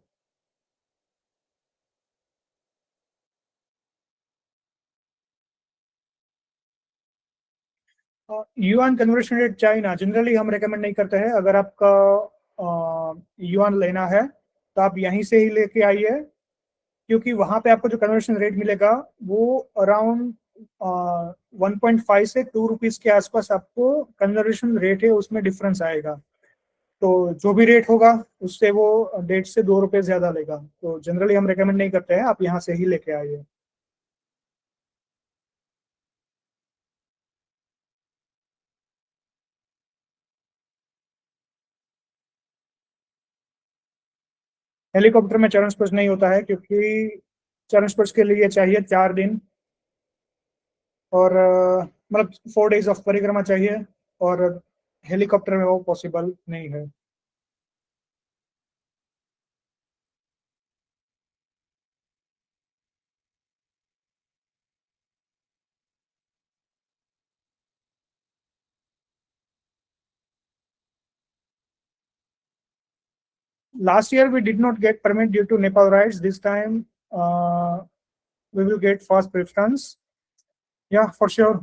Yuan conversion rate China generally हम रेकमेंड नहीं करते हैं। अगर आपका युआन लेना है तो आप यहीं से ही लेके आइए, क्योंकि वहां पे आपको जो कन्वर्शन रेट मिलेगा वो अराउंड 1.5 से 2 रुपीज के आसपास आपको कन्वर्शन रेट है उसमें डिफरेंस आएगा। तो जो भी रेट होगा उससे वो 1.5 से 2 रुपए ज्यादा लेगा। तो जनरली हम रेकमेंड नहीं करते हैं, आप यहाँ से ही लेके आइए। हेलीकॉप्टर में चरण स्पर्श नहीं होता है, क्योंकि चरण स्पर्श के लिए चाहिए 4 दिन और मतलब 4 डेज ऑफ परिक्रमा चाहिए, और हेलीकॉप्टर में वो पॉसिबल नहीं है। Last year we did not get permit due to Nepal riots. This time we will get fast preference. Yeah, for sure.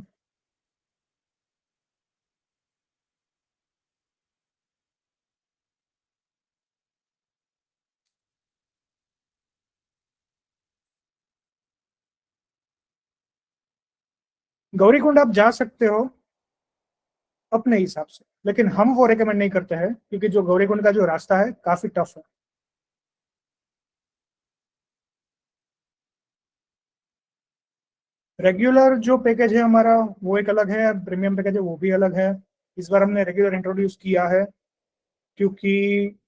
Gaurikund आप जा सकते हो अपने हिसाब से, लेकिन हम वो रेकमेंड नहीं करते हैं, क्योंकि जो गौरीकुंड का जो रास्ता है काफी टफ है। रेगुलर जो पैकेज है हमारा वो एक अलग है, प्रीमियम पैकेज है वो भी अलग है। इस बार हमने रेगुलर इंट्रोड्यूस किया है, क्योंकि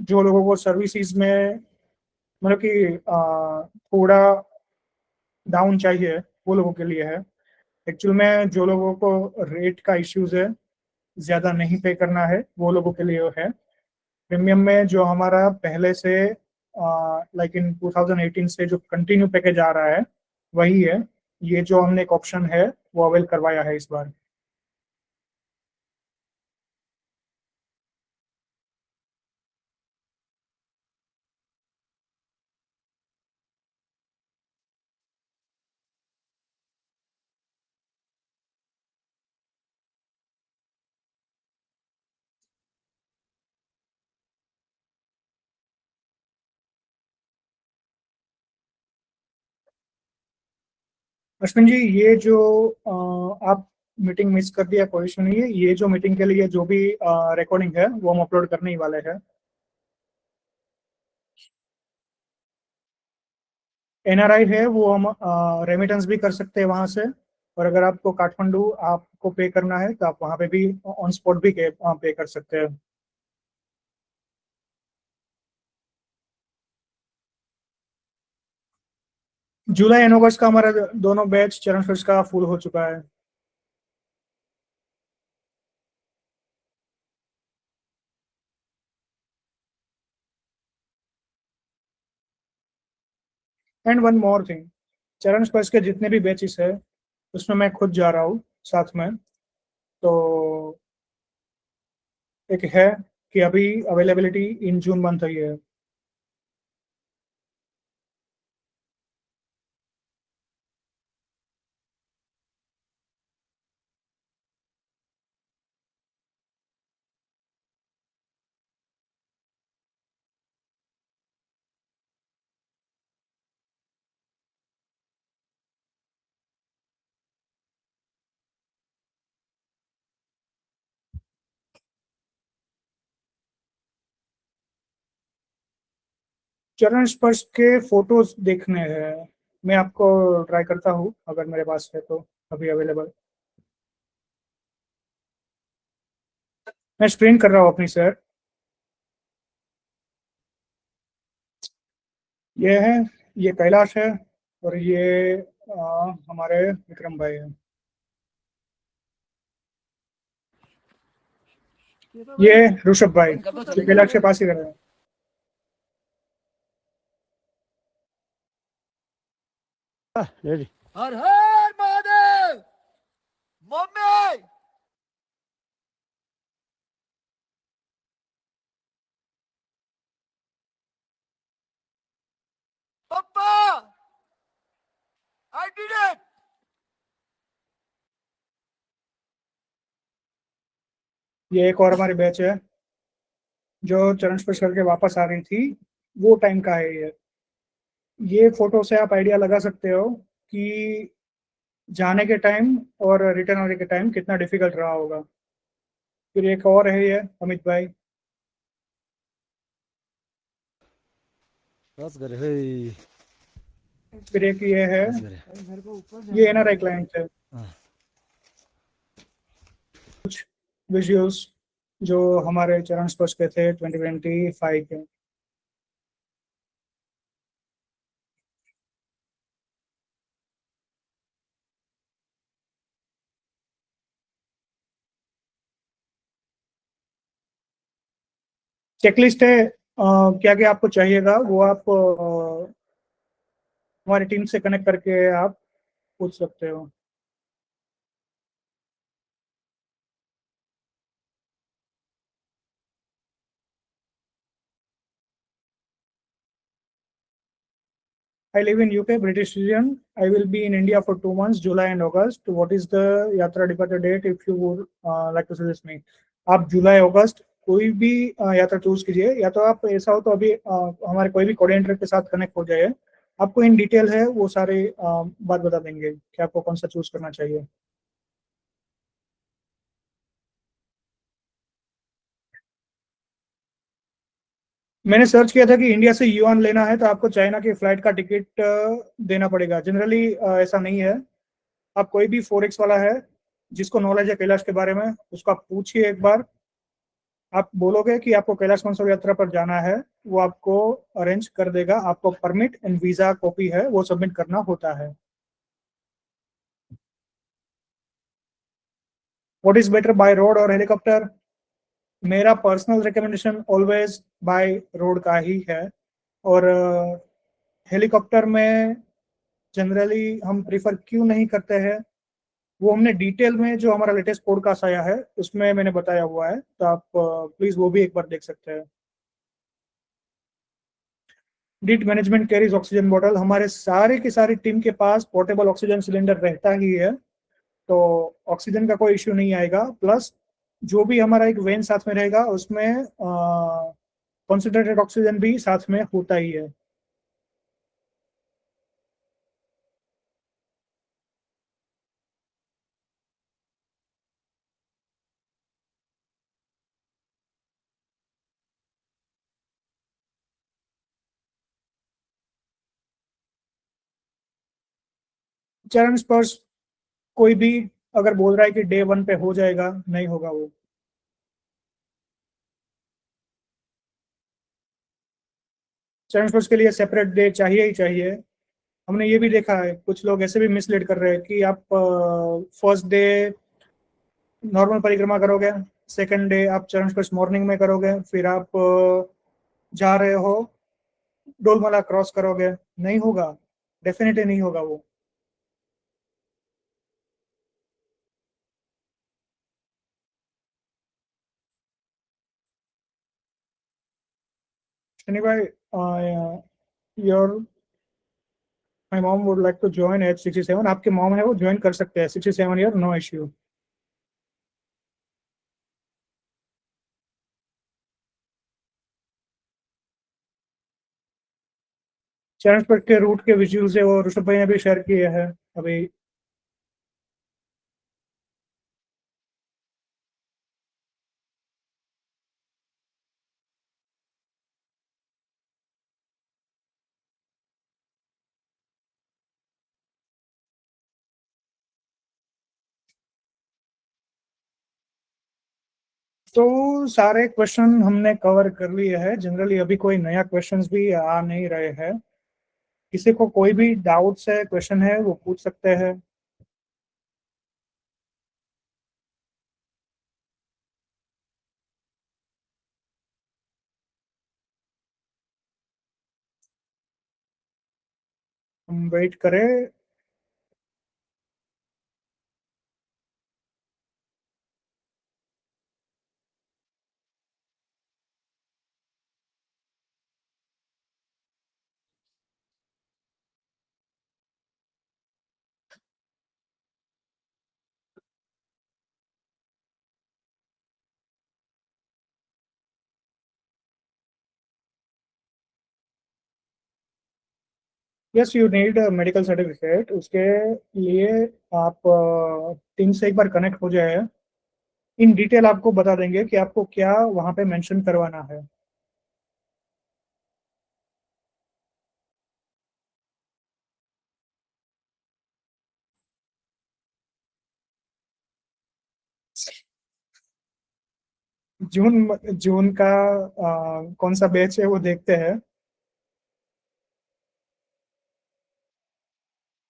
जो लोगों को सर्विसेज में मतलब कि थोड़ा डाउन चाहिए वो लोगों के लिए है। एक्चुअल में जो लोगों को रेट का इश्यूज है, ज्यादा नहीं पे करना है, वो लोगों के लिए है। प्रीमियम में जो हमारा पहले से लाइक इन 2018 से जो कंटिन्यू पैकेज आ रहा है वही है। ये जो हमने एक ऑप्शन है वो अवेल करवाया है इस बार। अश्विन जी, ये जो आप मीटिंग मिस कर दिया कोई इशू नहीं है। ये जो मीटिंग के लिए जो भी रिकॉर्डिंग है वो हम अपलोड करने ही वाले हैं। एनआरआई है वो हम रेमिटेंस भी कर सकते हैं वहां से, और अगर आपको काठमांडू आपको पे करना है तो आप वहां पे भी ऑन स्पॉट भी पे कर सकते हैं। जुलाई एंड अगस्त का हमारा दोनों बैच चरण स्पर्श का फुल हो चुका है। एंड वन मोर थिंग, चरण स्पर्श के जितने भी बैचेस है उसमें मैं खुद जा रहा हूँ साथ में। तो एक है कि अभी अवेलेबिलिटी इन जून मंथ ही है। चरण स्पर्श के फोटोज देखने हैं, मैं आपको ट्राई करता हूँ अगर मेरे पास है तो अभी अवेलेबल। मैं स्क्रीन कर रहा हूँ अपनी सर। ये है, ये कैलाश है और ये हमारे विक्रम भाई है। ये ऋषभ भाई, ये कैलाश के पास ही रह रहे हैं। Ready. Her her Mahadev. Mummy papa I did it. ये एक और हमारी बैच है जो चरण स्पर्श करके वापस आ रही थी, वो टाइम का है ये फोटो से आप आइडिया लगा सकते हो कि जाने के टाइम और रिटर्न आने के टाइम कितना डिफिकल्ट रहा होगा। फिर एक और है ये अमित भाई। बस करे हे। फिर एक ये है, बस करे। ये एनआरआई क्लाइंट है। हाँ। कुछ विजुअल्स जो हमारे चरण स्पर्श के थे 2025 के। चेकलिस्ट है, क्या क्या आपको चाहिएगा वो आप हमारी टीम से कनेक्ट करके आप पूछ सकते हो। I live in UK, British citizen. I will be in India for 2 months, July and August. What is the यात्रा departure date if you would like to suggest me? आप जुलाई अगस्त कोई भी यात्रा चूज कीजिए, या तो आप ऐसा हो तो अभी हमारे कोई भी कोऑर्डिनेटर के साथ कनेक्ट हो जाइए, आपको इन डिटेल है वो सारे बात बता देंगे कि आपको कौन सा चूज करना चाहिए। मैंने सर्च किया था कि इंडिया से युआन लेना है तो आपको चाइना की फ्लाइट का टिकट देना पड़ेगा। जनरली ऐसा नहीं है। आप कोई भी फॉरेक्स वाला है जिसको नॉलेज है कैलाश के बारे में, उसको आप पूछिए एक बार। आप बोलोगे कि आपको कैलाश मानसरोवर यात्रा पर जाना है, वो आपको अरेंज कर देगा। आपको परमिट एंड वीजा कॉपी है वो सबमिट करना होता है। What is better, by road और हेलीकॉप्टर? मेरा personal recommendation always by road का ही है। और हेलीकॉप्टर में जनरली हम प्रीफर क्यों नहीं करते हैं, वो हमने डिटेल में जो हमारा लेटेस्ट पॉडकास्ट आया है उसमें मैंने बताया हुआ है, तो आप प्लीज वो भी एक बार देख सकते हैं। डिट मैनेजमेंट कैरीज ऑक्सीजन बॉटल? हमारे सारे की सारी टीम के पास पोर्टेबल ऑक्सीजन सिलेंडर रहता ही है, तो ऑक्सीजन का कोई इश्यू नहीं आएगा। प्लस जो भी हमारा एक वेन साथ में रहेगा उसमें कॉन्सेंट्रेटेड ऑक्सीजन भी साथ में होता ही है। चरण स्पर्श कोई भी अगर बोल रहा है कि डे 1 पे हो जाएगा, नहीं होगा वो। चरण स्पर्श के लिए सेपरेट डे चाहिए ही चाहिए। हमने ये भी देखा है कुछ लोग ऐसे भी मिसलीड कर रहे हैं कि आप फर्स्ट डे नॉर्मल परिक्रमा करोगे, सेकंड डे आप चरण स्पर्श मॉर्निंग में करोगे, फिर आप जा रहे हो डोलमाला क्रॉस करोगे। नहीं होगा, डेफिनेटली नहीं होगा वो। शनि भाई, your my mom would like to join at 67। आपके मॉम है वो ज्वाइन कर सकते हैं 67 ईयर, नो इश्यू। चरण स्पर्श के रूट के विजुअल से वो ऋषभ भाई ने भी शेयर किए हैं अभी। तो सारे क्वेश्चन हमने कवर कर लिए हैं। जनरली अभी कोई नया क्वेश्चंस भी आ नहीं रहे हैं। किसी को कोई भी डाउट्स है, क्वेश्चन है, वो पूछ सकते हैं। हम वेट करें। Yes, you need medical certificate. उसके लिए आप टीम से एक बार कनेक्ट हो जाए, इन डिटेल आपको बता देंगे कि आपको क्या वहां पे मेंशन करवाना है। जून जून का कौन सा बैच है वो देखते हैं।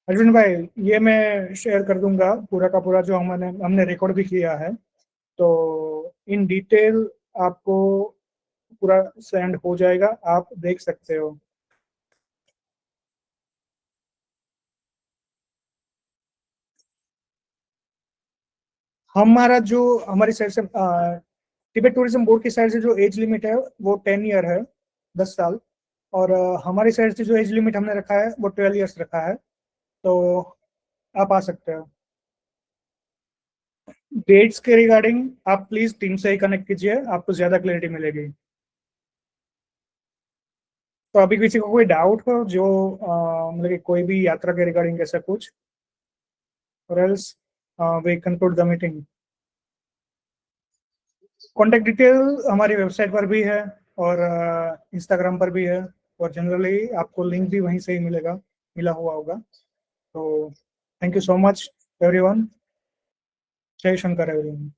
अर्जुन भाई, ये मैं शेयर कर दूंगा पूरा का पूरा, जो हमने रिकॉर्ड भी किया है। तो इन डिटेल आपको पूरा सेंड हो जाएगा, आप देख सकते हो। हमारी साइड से तिब्बत टूरिज्म बोर्ड की साइड से जो एज लिमिट है वो 10 ईयर है, 10 साल। और हमारी साइड से जो एज लिमिट हमने रखा है वो 12 ईयर्स रखा है। तो आप आ सकते हो। डेट्स के रिगार्डिंग आप प्लीज टीम से ही कनेक्ट कीजिए, आपको ज्यादा क्लैरिटी मिलेगी। तो अभी किसी को कोई डाउट हो जो मतलब कि कोई भी यात्रा के रिगार्डिंग ऐसा कुछ, और else we conclude the meeting. Contact detail हमारी वेबसाइट पर भी है और इंस्टाग्राम पर भी है, और जनरली आपको लिंक भी वहीं से ही मिला हुआ होगा। तो thank you so much everyone. जय शंकर एवरीवन।